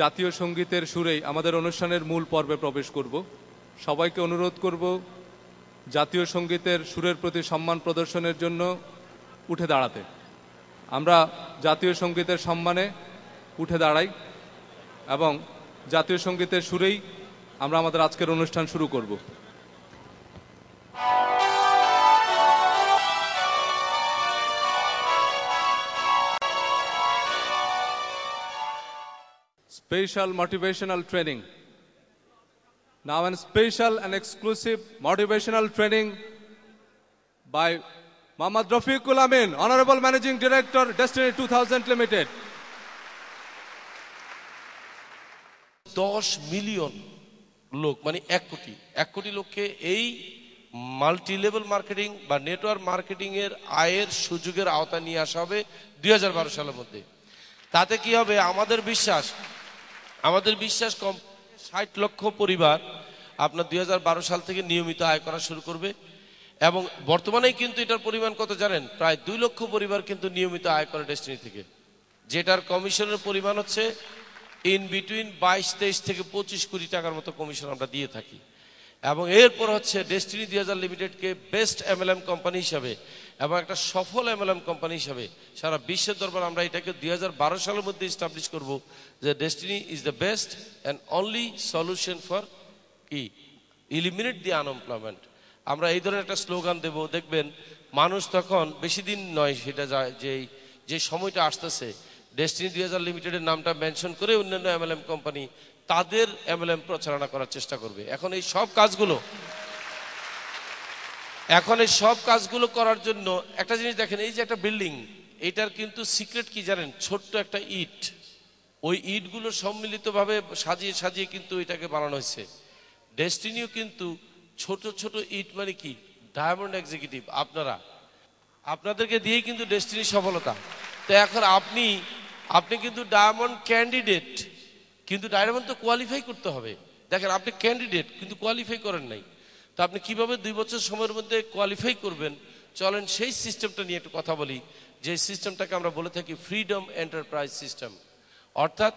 জাতীয় সঙ্গীতের সুরেই আমাদের অনুষ্ঠানের মূল পর্বে প্রবেশ করব। সবাইকে অনুরোধ করব জাতীয় সঙ্গীতের সুরের প্রতি সম্মান প্রদর্শনের জন্য উঠে দাঁড়াতে। আমরা জাতীয় সঙ্গীতের সম্মানে উঠে দাঁড়াই এবং জাতীয় সঙ্গীতের সুরেই আমরা আমাদের আজকের অনুষ্ঠান শুরু করব। Special motivational training. Now a special and exclusive motivational training by Mohammad Rafiqul Amin, Honorable Managing Director, Destiny 2000 Limited. 10 million লোক মানে 1 কোটি লোককে এই মাল্টি লেভেল মার্কেটিং বা নেটওয়ার্ক মার্কেটিং এর আয়ের সুযোগের আওতা নিয়ে আসা হবে 2012 সালের মধ্যে। তাতে কি হবে? আমাদের বিশ্বাস কম 60 লক্ষ পরিবার আপনার 2012 সাল থেকে নিয়মিত আয় করা শুরু করবে এবং বর্তমানেই কিন্তু এটার পরিমাণ কত জানেন? প্রায় 2 লক্ষ পরিবার কিন্তু নিয়মিত আয় করে ডেস্টিনি থেকে, যেটার কমিশনের পরিমাণ হচ্ছে ইন বিটুইন 22-23 থেকে 25 কোটি টাকার মতো কমিশন আমরা দিয়ে থাকি। এবং এরপর হচ্ছে ডেস্টিনি 2000 লিমিটেডকে বেস্ট এমএলএম কোম্পানি হিসাবে এবং একটা সফল এমএলএম কোম্পানি হিসাবে সারা বিশ্বের দরবার আমরা এটাকে 2012 সালের মধ্যে এস্টাবলিশ করব যে destiny is the best and only solution for eliminate the unemployment. আমরা এই ধরনের একটা স্লোগান দেব, দেখবেন মানুষ তখন বেশি দিন নয় সেটা যে সময়টা আসতেছে ডেস্টিনি 2000 লিমিটেডের নামটা মেনশন করে অন্যান্য এমএলএম কোম্পানি তাদের এমএলএম প্রচারণা করার চেষ্টা করবে। এখন এই সব কাজগুলো করার জন্য একটা জিনিস দেখেন, এই যে একটা বিল্ডিং, এটার কিন্তু সিক্রেট কি জানেন? ছোট্ট একটা ইট, ওই ইটগুলো সম্মিলিতভাবে সাজিয়ে কিন্তু এটাকে বানানো হয়েছে। ডেস্টিনিও কিন্তু ছোট ছোট ইট মানে কি ডায়মন্ড এক্সিকিউটিভ, আপনাদেরকে দিয়েই কিন্তু ডেস্টিনির সফলতা। তো এখন আপনি কিন্তু ডায়মন্ড ক্যান্ডিডেট, কিন্তু ডায়মন্ড তো কোয়ালিফাই করতে হবে। দেখেন আপনি ক্যান্ডিডেট কিন্তু কোয়ালিফাই করেন নাই, তো আপনি কিভাবে 2 বছর সময়ের মধ্যে কোয়ালিফাই করবেন? চলেন সেই সিস্টেমটা নিয়ে একটু কথা বলি, যে সিস্টেমটাকে আমরা বলে থাকি ফ্রিডম এন্টারপ্রাইজ সিস্টেম। অর্থাৎ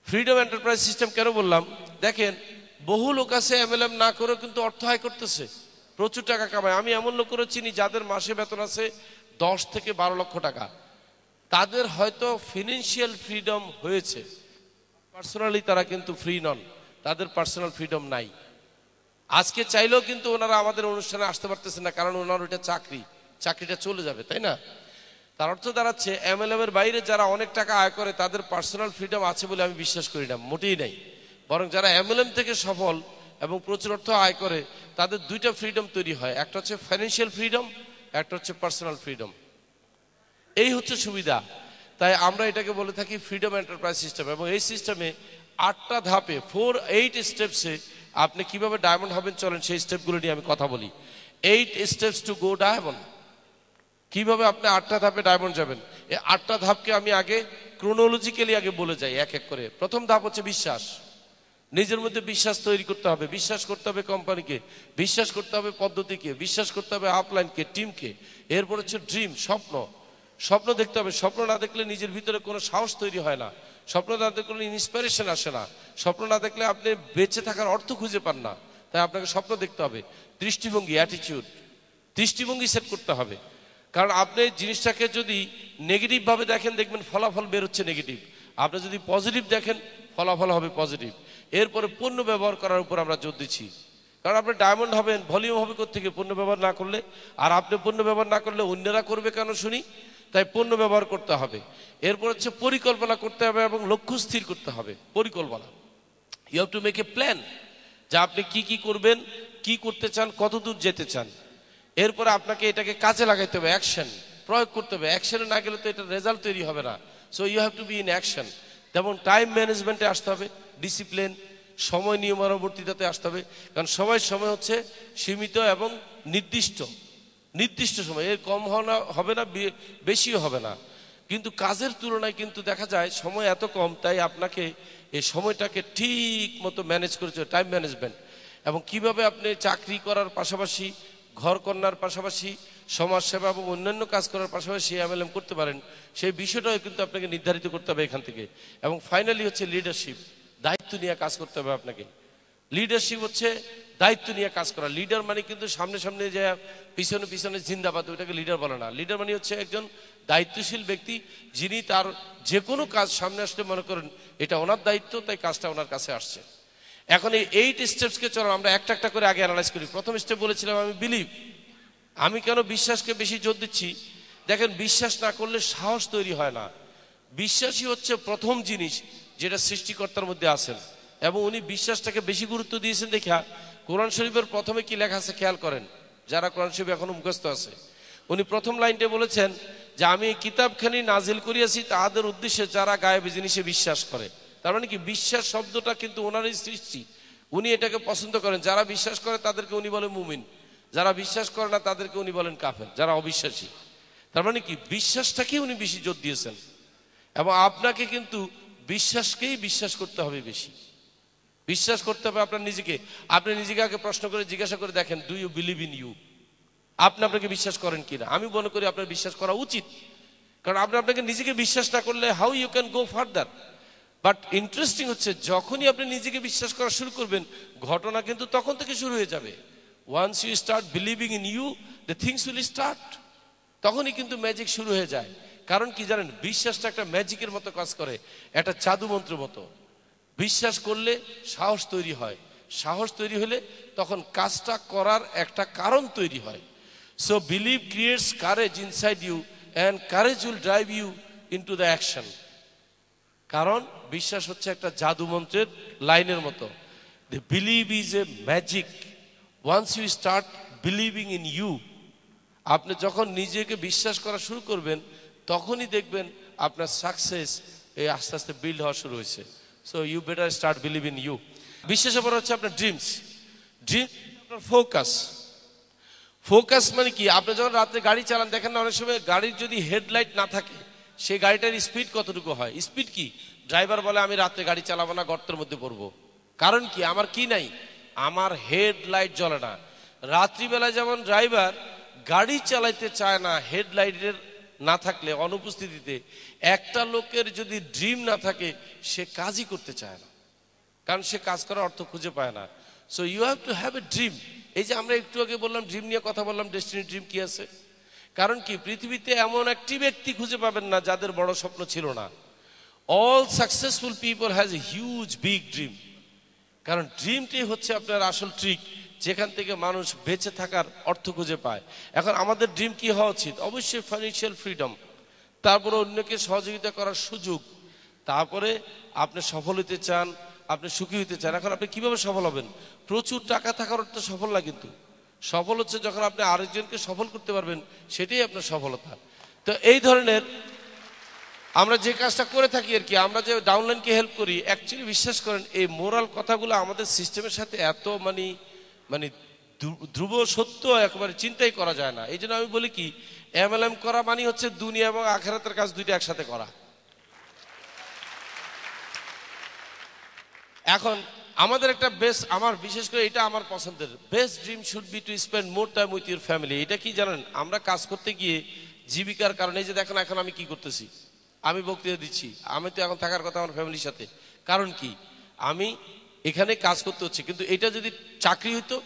ফ্রিডম এন্টারপ্রাইজ সিস্টেম কেন বললাম? দেখেন বহু লোক আছে এমএলএম না করে কিন্তু অর্থ আয় করতেছে, প্রচুর টাকা কামায়। আমি এমন লোকেরও চিনি যাদের মাসে বেতন আছে 10 থেকে 12 লক্ষ টাকা। তাদের হয়তো ফিনান্সিয়াল ফ্রিডম হয়েছে, পার্সোনালি তারা কিন্তু ফ্রি নন, তাদের পার্সোনাল ফ্রিডম নাই। আজকে চাইলেও কিন্তু ওনারা আমাদের অনুষ্ঠানে আসতে পারতেছে না, কারণ ওনার ওইটা চাকরিটা চলে যাবে, তাই না? তার অর্থ দাঁড়াচ্ছে এমএলএম এর বাইরে যারা অনেক টাকা আয় করে তাদের পার্সোনাল ফ্রিডম আছে বলে আমি বিশ্বাস করি না, মোটেই নাই। বরং যারা এমএলএম থেকে সফল এবং প্রচুর অর্থ আয় করে তাদের 2টা ফ্রিডম তৈরি হয়, একটা হচ্ছে ফাইন্যান্সিয়াল ফ্রিডম, একটা হচ্ছে পার্সোনাল ফ্রিডম। এই হচ্ছে সুবিধা। তাই আমরা এটাকে বলে থাকি ফ্রিডম এন্টারপ্রাইজ সিস্টেম। এবং এই সিস্টেমে 8টা ধাপে 8 স্টেপসে আপনি কিভাবে ডায়মন্ড হবেন, চলেন সেই স্টেপগুলো নিয়ে আমি কথা বলি। 8 স্টেপস টু গো ডায়মন্ড। কিভাবে আপনি 8টা ধাপে ডায়মন্ড যাবেন, এই 8টা ধাপকে আমি আগে ক্রোনোলজিক্যালি আগে বলে যাই এক এক করে। প্রথম ধাপ হচ্ছে বিশ্বাস। নিজের মধ্যে বিশ্বাস তৈরি করতে হবে, বিশ্বাস করতে হবে কোম্পানিকে, বিশ্বাস করতে হবে পদ্ধতিকে, বিশ্বাস করতে হবে আপলাইনকে, টিমকে। এরপর হচ্ছে ড্রিম, স্বপ্ন। স্বপ্ন দেখতে হবে। স্বপ্ন না দেখলে নিজের ভিতরে কোনো সাহস তৈরি হয় না, স্বপ্ন না দেখলে কোনো ইন্সপিরেশন আসে না, স্বপ্ন না দেখলে আপনি বেঁচে থাকার অর্থ খুঁজে পান না। তাই আপনাকে স্বপ্ন দেখতে হবে। দৃষ্টিভঙ্গি, অ্যাটিটিউড, দৃষ্টিভঙ্গি সেট করতে হবে। কারণ আপনি জিনিসটাকে যদি নেগেটিভ ভাবে দেখেন, দেখবেন ফলাফল বেরোচ্ছে নেগেটিভ। আপনি যদি পজিটিভ দেখেন, ফলাফল হবে পজিটিভ। এরপরে পণ্য ব্যবহার করার উপর আমরা জোর দিচ্ছি। কারণ আপনি ডায়মন্ড হবেন, ভলিউম হবে কোত্থেকে? পণ্য ব্যবহার না করলে। আর আপনি পণ্য ব্যবহার না করলে অন্যরা করবে কেন শুনি? তাই পণ্য ব্যবহার করতে হবে। এরপর হচ্ছে পরিকল্পনা করতে হবে এবং লক্ষ্য স্থির করতে হবে। পরিকল্পনা, you have to make a plan, যে আপনি কি কি করবেন, কি করতে চান, কত দূর যেতে চান। এরপরে আপনাকে এটাকে কাজে লাগাইতে হবে, অ্যাকশন প্রয়োগ করতে হবে। অ্যাকশনে না গেলে তো এটা রেজাল্ট তৈরি হবে না। So you have to be in action. যেমন টাইম ম্যানেজমেন্টে আসতে হবে, ডিসিপ্লিন, সময় নিয়মানুবর্তিতাতে আসতে হবে। কারণ সময় হচ্ছে সীমিত এবং নির্দিষ্ট নির্দিষ্ট সময়, এর কম হবে না, বেশিও হবে না। কিন্তু কাজের তুলনায় কিন্তু দেখা যায় সময় এত কম, তাই আপনাকে এই সময়টাকে ঠিক মতো ম্যানেজ করেছে, টাইম ম্যানেজমেন্ট। এবং কিভাবে আপনি চাকরি করার পাশাপাশি, ঘর কন্যার পাশাপাশি, সমাজসেবা এবং অন্যান্য কাজ করার পাশাপাশি এমএলএম করতে পারেন, সেই বিষয়টাও কিন্তু আপনাকে নির্ধারিত করতে হবে এখান থেকে। এবং ফাইনালি হচ্ছে লিডারশিপ, দায়িত্ব নিয়ে কাজ করতে হবে আপনাকে। লিডারশিপ হচ্ছে দায়িত্ব নিয়ে কাজ করা। লিডার মানে কিন্তু সামনে সামনে যে পিছনে পিছনে জিন্দাবাদ, ওইটাকে লিডার বলে না। লিডার মানে হচ্ছে একজন দায়িত্বশীল ব্যক্তি, যিনি তার যে কোনো কাজ সামনে আসলে মনে করেন এটা ওনার দায়িত্ব, তাই কাজটা ওনার কাছে আসছে। এখন এই 8 স্টেপসকে চলো আমরা একটা একটা করে আগে অ্যানালাইজ করি। প্রথম স্টেপ বলেছিলাম আমি বিলিভ। আমি কেন বিশ্বাসকে বেশি জোর দিচ্ছি? দেখেন, বিশ্বাস না করলে সাহস তৈরি হয় না। বিশ্বাসই হচ্ছে প্রথম জিনিস যেটা সৃষ্টিকর্তার মধ্যে আছেন, এবং উনি বিশ্বাসটাকে বেশি গুরুত্ব দিয়েছেন। দেখা কোরআন শরীফের প্রথমে কি লেখা আছে খেয়াল করেন, যারা কোরআন শরীফ এখনো মুখস্থ আছে। উনি প্রথম লাইনটা বলেছেন যে আমি এই কিতাবখানি নাজিল করিয়াছি তাদের উদ্দেশ্যে যারা গায়েবী জিনিসে বিশ্বাস করে। তার মানে কি, বিশ্বাস শব্দটা কিন্তু ওনারই সৃষ্টি, উনি এটাকে পছন্দ করেন। যারা বিশ্বাস করে তাদেরকে উনি বলেন মুমিন, যারা বিশ্বাস করে না তাদেরকে উনি বলেন কাফের, যারা অবিশ্বাসী। তার মানে কি, বিশ্বাসটাকেই উনি বেশি জোর দিয়েছেন। এবং আপনাকে কিন্তু বিশ্বাসকেই বিশ্বাস করতে হবে বেশি। বিশ্বাস করতে হবে আপনার নিজেকে। আপনি নিজেকে আগে প্রশ্ন করে জিজ্ঞাসা করে দেখেন, do you believe in you? আপনি আপনাকে বিশ্বাস করেন কিনা? আমি মনে করি আপনার বিশ্বাস করা উচিত, কারণ আপনি আপনাকে নিজেকে বিশ্বাস না করলে how you can go further. But interesting হচ্ছে, যখনই আপনি নিজেকে বিশ্বাস করা শুরু করবেন, ঘটনা কিন্তু তখন থেকে শুরু হয়ে যাবে। Once you start believing in you, the things will start. তখনই কিন্তু ম্যাজিক শুরু হয়ে যায়। কারণ কি জানেন, বিশ্বাসটা একটা ম্যাজিকের মতো কাজ করে, একটা জাদু মন্ত্রের মতো। বিশ্বাস করলে সাহস তৈরি হয়, সাহস তৈরি হলে তখন কাজটা করার একটা কারণ তৈরি হয়। So believe creates courage inside you, and courage will drive you into the action. কারণ বিশ্বাস হচ্ছে একটা জাদু মন্ত্রের লাইনের মতো। The believe is a magic. Once you start believing in you, আপনি যখন নিজেকে বিশ্বাস করা শুরু করবেন, তখনই দেখবেন আপনার সাকসেস এই আস্তে আস্তে বিল্ড হওয়া শুরু হয়েছে। So you better start believe in you. বিশ্বাসের পর হচ্ছে আপনার ড্রিমস। ড্রিম আপনার ফোকাস। ফোকাস মানে কি, আপনি যখন রাত্রে গাড়ি চালান, দেখেন না অনেক সময় গাড়ির যদি হেডলাইট না থাকে, সেই গাড়িটার স্পিড কতটুকু হয়? স্পিড কি, ড্রাইভার বলে আমি রাত্রে গাড়ি চালাবো না, গর্তের মধ্যে পড়বো। কারণ কি, আমার কি নাই, আমার হেডলাইট জ্বলে না। রাত্রিবেলা যেমন ড্রাইভার গাড়ি চালাইতে চায় না হেডলাইটের না থাকলে, অনুপস্থিতিতে, একটা লোকের যদি ড্রিম না থাকে সে কাজই করতে চায় না, কারণ সে কাজ করার অর্থ খুঁজে পায় না। So you have to have a dream. এই যে আমরা একটু আগে বললাম ড্রিম নিয়ে কথা বললাম, ডেস্টিনি ড্রিম কি আছে? কারণ কি, পৃথিবীতে এমন একটি ব্যক্তি খুঁজে পাবেন না যাদের বড় স্বপ্ন ছিল না। All successful people has a huge big dream. কারণ ড্রিমটি হচ্ছে আপনার আসল ট্রিক, যেখান থেকে মানুষ বেঁচে থাকার অর্থ খুঁজে পায়। এখন আমাদের ড্রিম কি হওয়া উচিত? অবশ্যই ফাইন্যান্সিয়াল ফ্রিডম, তারপরে অন্যকে সহযোগিতা করার সুযোগ, তারপরে আপনি সফল হতে চান, আপনি সুখী হতে চান। এখন আপনি কিভাবে সফল হবেন? প্রচুর টাকা থাকার অর্থ সফল না, কিন্তু সফল হচ্ছে যখন আপনি আরেকজনকে সফল করতে পারবেন, সেটাই আপনার সফলতা। তো এই ধরনের আমরা যে কাজটা করে থাকি আর কি, আমরা যে ডাউনলাইনকে হেল্প করি, অ্যাকচুয়ালি বিশ্বাস করেন এই মোরাল কথাগুলো আমাদের সিস্টেমের সাথে এত মানে ধ্রুব সত্য, একেবারে চিন্তাই করা যায় না। এই জন্য আমি বলি কি, এমএলএম করা মানে হচ্ছে দুনিয়া এবং আখিরাতের কাজ দুইটা একসাথে করা। এখন আমাদের একটা বেস্ট, আমার বিশেষ করে এটা আমার পছন্দের, best dream should be to spend more time with your family. এটা কি জানেন, আমরা কাজ করতে গিয়ে জীবিকার কারণে, এই যে দেখেন এখন আমি কি করতেছি, আমি বক্তৃতা দিচ্ছি, আমি তো এখন থাকার কথা আমার ফ্যামিলির সাথে। কারণ কি, আমি এখানে কাজ করতে হচ্ছে। কিন্তু এটা যদি চাকরি হইতো,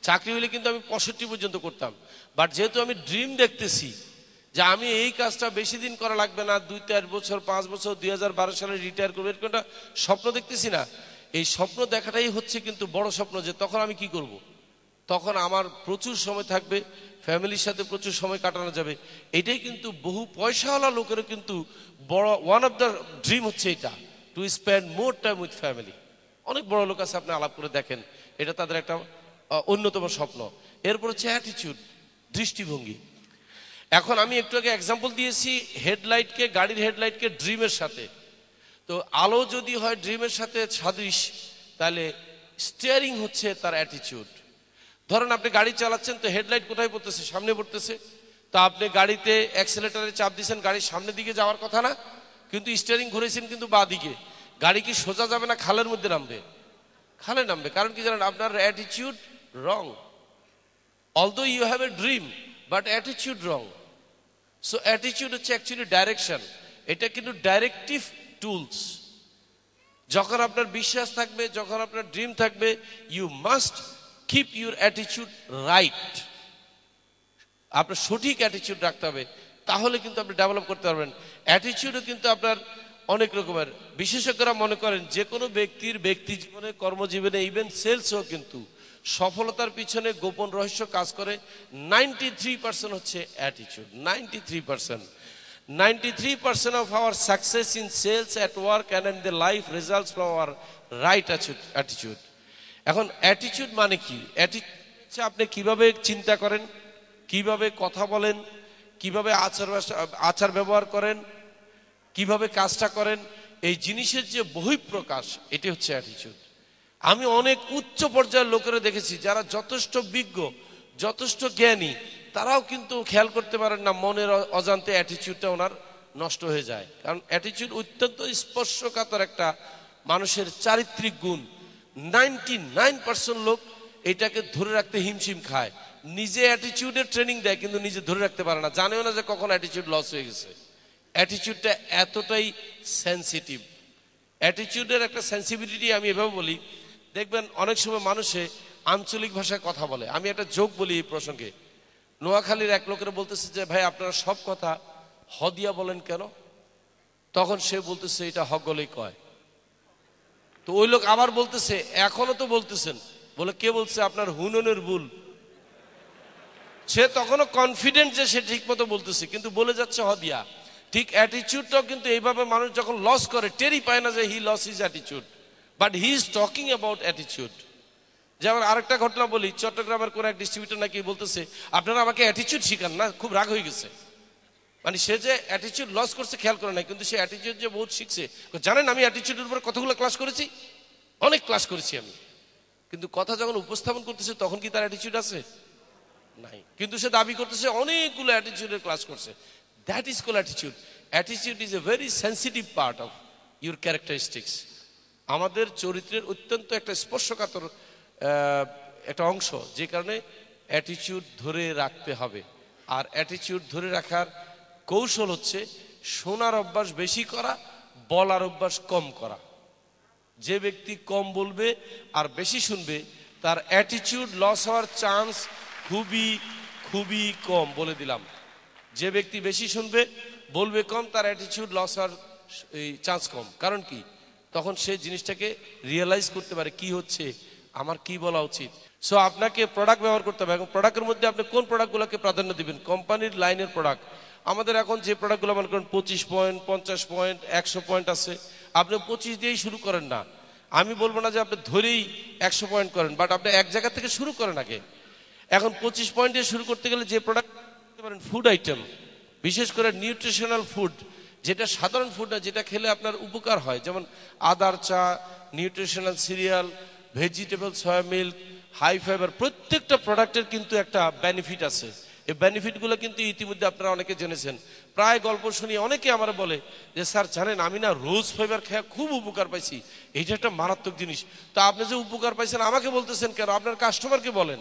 চাকরি হলে কিন্তু আমি 65 পর্যন্ত করতাম। বাট যেহেতু আমি ড্রিম দেখতেছি যে আমি এই কাজটা বেশি দিন করা লাগবে না, 2-4 বছর 5 বছর 2012 সালে রিটায়ার করবো, এরকম একটা স্বপ্ন দেখতেছি না। এই স্বপ্ন দেখাটাই হচ্ছে কিন্তু বড় স্বপ্ন, যে তখন আমি কি করব, তখন আমার প্রচুর সময় থাকবে, ফ্যামিলির সাথে প্রচুর সময় কাটানো যাবে। এটাই কিন্তু বহু পয়সাওয়ালা লোকেরও কিন্তু বড় ওয়ান অফ দ্য ড্রিম হচ্ছে এটা, to spend more time with family. অনেক বড় লোক আছে, আপনি আলাপ করে দেখেন, এটা তাদের একটা অন্যতম স্বপ্ন। এরপর হচ্ছে অ্যাটিটিউড, দৃষ্টিভঙ্গি। এখন আমি একটু আগে এক্সাম্পল দিয়েছি হেডলাইটকে, গাড়ির হেডলাইটকে ড্রিমের সাথে। তো আলো যদি হয় ড্রিমের সাথে সাদৃশ, তাহলে স্টিয়ারিং হচ্ছে তার অ্যাটিটিউড। ধরেন আপনি গাড়ি চালাচ্ছেন, তো হেডলাইট কোথায় পড়তেছে, সামনে পড়তেছে, তো আপনি গাড়িতে অ্যাক্সেলেটারে চাপ দিচ্ছেন, গাড়ির সামনের দিকে যাওয়ার কথা না, কিন্তু স্টিয়ারিং ঘুরেছেন কিন্তু বাঁ দিকে। গাড়ি কি সোজা যাবে না খালের মধ্যে নামবে? খালে নামবে। কারণ কি জানেন, আপনার attitude wrong. Although you have a dream, but attitude wrong. So attitude হচ্ছে অ্যাকচুয়ালি ডাইরেকশন, এটা কিন্তু ডাইরেক্টিভ টুলস। যখন আপনার বিশ্বাস থাকবে, যখন আপনার ড্রিম থাকবে, you must keep your attitude right. আপনার সঠিক অ্যাটিটিউড রাখতে হবে, তাহলে কিন্তু আপনি ডেভেলপ করতে পারবেন। অ্যাটিটিউডও কিন্তু আপনার অনেক রকমের। বিশেষজ্ঞরা মনে করেন যে কোনো ব্যক্তির ব্যক্তি জীবনে, কর্মজীবনে, ইভেন সেলসও কিন্তু সফলতার পিছনে গোপন রহস্য কাজ করে। 93% হচ্ছে attitude. 93% of our success in sales, at work and in the life results from our right attitude. এখন অ্যাটিটিউড মানে কি? অ্যাটিটিউড হচ্ছে আপনি কিভাবে চিন্তা করেন, কিভাবে কথা বলেন, কিভাবে আচার ব্যবহার করেন, কিভাবে কাজটা করেন, এই জিনিসের যে বহিঃপ্রকাশ, এটি হচ্ছে অ্যাটিটিউড। আমি অনেক উচ্চ পর্যায়ের লোকেরা দেখেছি যারা যথেষ্ট বিজ্ঞ, যথেষ্ট জ্ঞানী, তারাও কিন্তু খেয়াল করতে পারেন না, মনের অজান্তে অ্যাটিটিউডটা ওনার নষ্ট হয়ে যায়। কারণ অ্যাটিটিউড অত্যন্ত স্পর্শকাতর একটা মানুষের চারিত্রিক গুণ। 99% লোক এটাকে ধরে রাখতে হিমশিম খায়। নিজে অ্যাটিটিউডের ট্রেনিং দেয়, কিন্তু নিজে ধরে রাখতে পারে না, জানেও না যে কখন অ্যাটিটিউড লস হয়ে গেছে। অ্যাটিটিউডটা এতটাই সেন্সিটিভ। অ্যাটিটিউডের একটা সেন্সিটিভিটি আমি এভাবে বলি, দেখবেন অনেক সময় মানুষে আঞ্চলিক ভাষায় কথা বলে। আমি একটা জোক বলি এই প্রসঙ্গে। নোয়াখালীর এক লোকের বলতেছে যে ভাই আপনারা সব কথা হ দিয়া বলেন কেন? তখন সে বলতেছে এটা হক গলেই কয়। তো ওই লোক আবার বলতেছে এখনো তো বলতেছেন। বলে কে বলছে? আপনার হুননের ভুল। সে তখনও কনফিডেন্ট যে সে ঠিক মতো বলতেছে, কিন্তু বলে যাচ্ছে হ দিয়া। ঠিক অ্যাটিটিউডটাও কিন্তু এইভাবে মানুষ যখন লস করে, টেরই পায় না যে হি loss his attitude, but he is talking about attitude. যেমন আরেকটা ঘটনা বলি, চট্টগ্রামের কোন এক ডিস্ট্রিবিউটর নাকি বলতেছে আপনারা আমাকে অ্যাটিটিউড শিখান না, খুব রাগ হয়ে গেছে। মানে সে যে অ্যাটিটিউড লস করছে খেয়াল করে না, কিন্তু সে অ্যাটিটিউড যে বহুত শিখছে। জানেন আমি অ্যাটিটিউডের উপর কতগুলো ক্লাস করেছি, অনেক ক্লাস করেছি আমি, কিন্তু কথা যখন উপস্থাপন করতেছে তখন কি তার অ্যাটিটিউড আছে? নাই। কিন্তু সে দাবি করতেছে অনেকগুলো অ্যাটিটিউডের ক্লাস করছে। That is call attitude. Attitude is a very sensitive part of your characteristics. আমাদের চরিত্রের অত্যন্ত একটা স্পর্শকাতর একটা অংশ, যে কারণে অ্যাটিটিউড ধরে রাখতে হবে। আর অ্যাটিটিউড ধরে রাখার কৌশল হচ্ছে শোনার অভ্যাস বেশি করা, বলার অভ্যাস কম করা। যে ব্যক্তি কম বলবে আর বেশি শুনবে, তার অ্যাটিটিউড লস হওয়ার চান্স খুবই খুবই কম, বলে দিলাম। যে ব্যক্তি বেশি শুনবে, বলবে কম, তার অ্যাটিটিউড লস হওয়ার চান্স কম। কারণ কি? তখন সে জিনিসটাকে রিয়েলাইজ করতে পারে কি হচ্ছে, আমার কি বলা উচিত। সো আপনাকে প্রোডাক্ট ব্যবহার করতে হবে। এবং প্রোডাক্টের মধ্যে আপনি কোন প্রোডাক্টগুলোকে প্রাধান্য দিবেন? কোম্পানির লাইনের প্রোডাক্ট। আমাদের এখন যে প্রোডাক্টগুলো মনে করেন 25 পয়েন্ট, 50 পয়েন্ট, 100 পয়েন্ট আছে, আপনি 25 দিয়েই শুরু করেন না। আমি বলবো না যে আপনি ধরেই 100 পয়েন্ট করেন, বাট আপনি এক জায়গা থেকে শুরু করেন আগে। এখন 25 পয়েন্ট দিয়ে শুরু করতে গেলে যে প্রোডাক্ট করতে পারেন, ফুড আইটেম, বিশেষ করে নিউট্রিশনাল ফুড, যেটা সাধারণ ফুড না, যেটা খেলে আপনার উপকার হয়, যেমন আদার চা, nutritional cereal, vegetable, soya milk, high fibre. প্রত্যেকটা প্রোডাক্টের কিন্তু একটা বেনিফিট আছে। এই বেনিফিটগুলো কিন্তু ইতিমধ্যে আপনারা অনেকে জেনেছেন। প্রায় গল্প শুনি, অনেকে আমার বলে যে স্যার জানেন আমি না রোজ ফাইবার খেয়ে খুব উপকার পাইছি, এইটা একটা মারাত্মক জিনিস। তা আপনি যে উপকার পাইছেন আমাকে বলতেছেন কেন? আপনার কাস্টমারকে বলেন,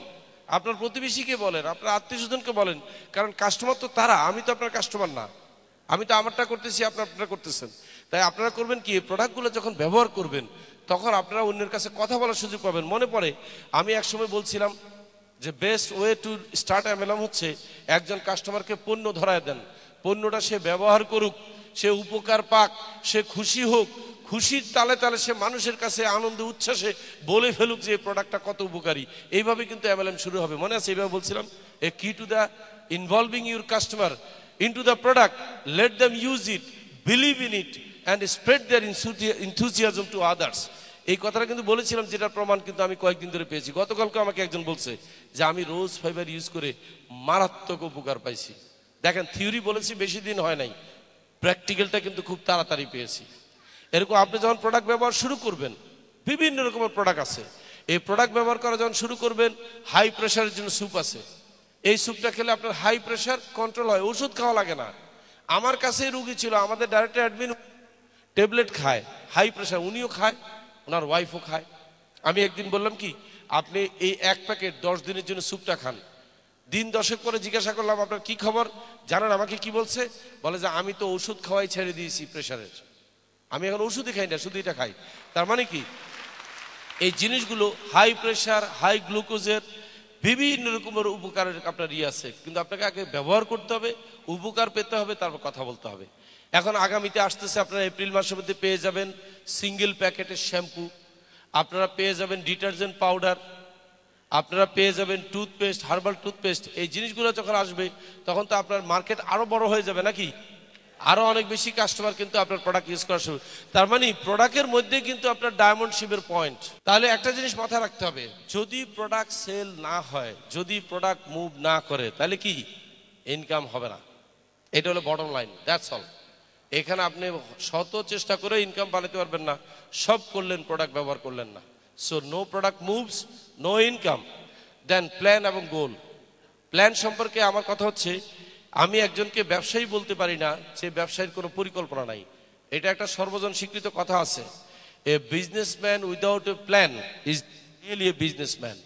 আপনার প্রতিবেশীকে বলেন, আপনার আত্মীয় স্বজনকে বলেন, কারণ কাস্টমার তো তারা, আমি তো আপনার কাস্টমার না। আমি তো আমারটা করতেছি, আপনারটা করতেছেন। তাই আপনারা করবেন কি, এই প্রোডাক্টগুলো যখন ব্যবহার করবেন তখন আপনারা অন্যের কাছে কথা বলার সুযোগ পাবেন। মনে পড়ে আমি একসময় বলছিলাম যে best way to start MLM হচ্ছে একজন কাস্টমারকে পণ্য ধরায় দেন, পণ্যটা সে ব্যবহার করুক, সে উপকার পাক, সে খুশি হোক, খুশির তালে তালে সে মানুষের কাছে আনন্দ উচ্ছ্বাসে বলে ফেলুক যে এই প্রোডাক্টটা কত উপকারী। এইভাবে কিন্তু MLM শুরু হবে। মনে আছে এইভাবে বলছিলাম, এ কি to the involving your customer into the product, let them use it, believe in it and spread their enthusiasm to others. এই কথাটা কিন্তু বলেছিলাম, যেটার প্রমাণ কিন্তু আমি কয়েকদিন ধরে পেয়েছি। গতকালকে আমাকে একজন বলছে যে আমি রোজ ফাইবার ইউজ করে মারাত্মক উপকার পাইছি। দেখেন, থিওরি বলেছি বেশি দিন হয় নাই, প্র্যাকটিক্যালটা কিন্তু খুব তাড়াতাড়ি পেয়েছি। এরকম আপনি যখন প্রোডাক্ট ব্যবহার শুরু করবেন, বিভিন্ন রকমের প্রোডাক্ট আছে, এই প্রোডাক্ট ব্যবহার করা যখন শুরু করবেন, হাই প্রেশারের জন্য স্যুপ আছে, এই স্যুপটা খেলে আপনার হাই প্রেশার কন্ট্রোল হয়, ওষুধ খাওয়া লাগে না। আমার কাছে রুগী ছিল, আমাদের ডাইরেক্টর অ্যাডমিন ট্যাবলেট খায় হাই প্রেশার, উনিও খায়, ওনার ওয়াইফও খায়। আমি একদিন বললাম কি, আপনি এই এক প্যাকেট 10 দিনের জন্য স্যুপটা খান। দিন 10 পরে জিজ্ঞাসা করলাম আপনার কি খবর, জানেন আমাকে কি বলছে? বলে যে আমি তো ওষুধ খাওয়াই ছেড়ে দিয়েছি প্রেশারের, আমি এখন ওষুধই খাই না, শুধু এটা খাই। তার মানে কি, এই জিনিসগুলো হাই প্রেশার, হাই গ্লুকোজের বিভিন্ন রকমের উপকারের আপনার আছে, কিন্তু আপনাকে আগে ব্যবহার করতে হবে, উপকার পেতে হবে, তারপর কথা বলতে হবে। এখন আগামীতে আসতেছে, আপনারা এপ্রিল মাসের মধ্যে পেয়ে যাবেন সিঙ্গেল প্যাকেটের শ্যাম্পু, আপনারা পেয়ে যাবেন ডিটারজেন্ট পাউডার, আপনারা পেয়ে যাবেন টুথপেস্ট, হার্বাল টুথপেস্ট। এই জিনিসগুলো যখন আসবে তখন তো আপনার মার্কেট আরো বড় হয়ে যাবে নাকি, আরো অনেক বেশি কাস্টমার কিন্তু আপনার প্রোডাক্ট ইউজ করা শুরু। তার মানে প্রোডাক্টের মধ্যে কিন্তু আপনার ডায়মন্ড শিপের পয়েন্ট। তাহলে একটা জিনিস মাথায় রাখতে হবে, যদি প্রোডাক্ট সেল না হয়, যদি প্রোডাক্ট মুভ না করে, তাহলে কি ইনকাম হবে না। এটা হলো বটম লাইন, দ্যাটস অল। এখানে আপনি শত চেষ্টা করে ইনকাম বানাতে পারবেন না, সব করলেন প্রোডাক্ট ব্যবহার করলেন না। So no product moves, no income. Then plan এবং গোল। প্ল্যান সম্পর্কে আমার কথা হচ্ছে, আমি একজনকে ব্যবসায়ী বলতে পারি না যে ব্যবসায়ীর কোনো পরিকল্পনা নাই। এটা একটা সর্বজন স্বীকৃত কথা আছে, a businessman without a plan is really a businessman.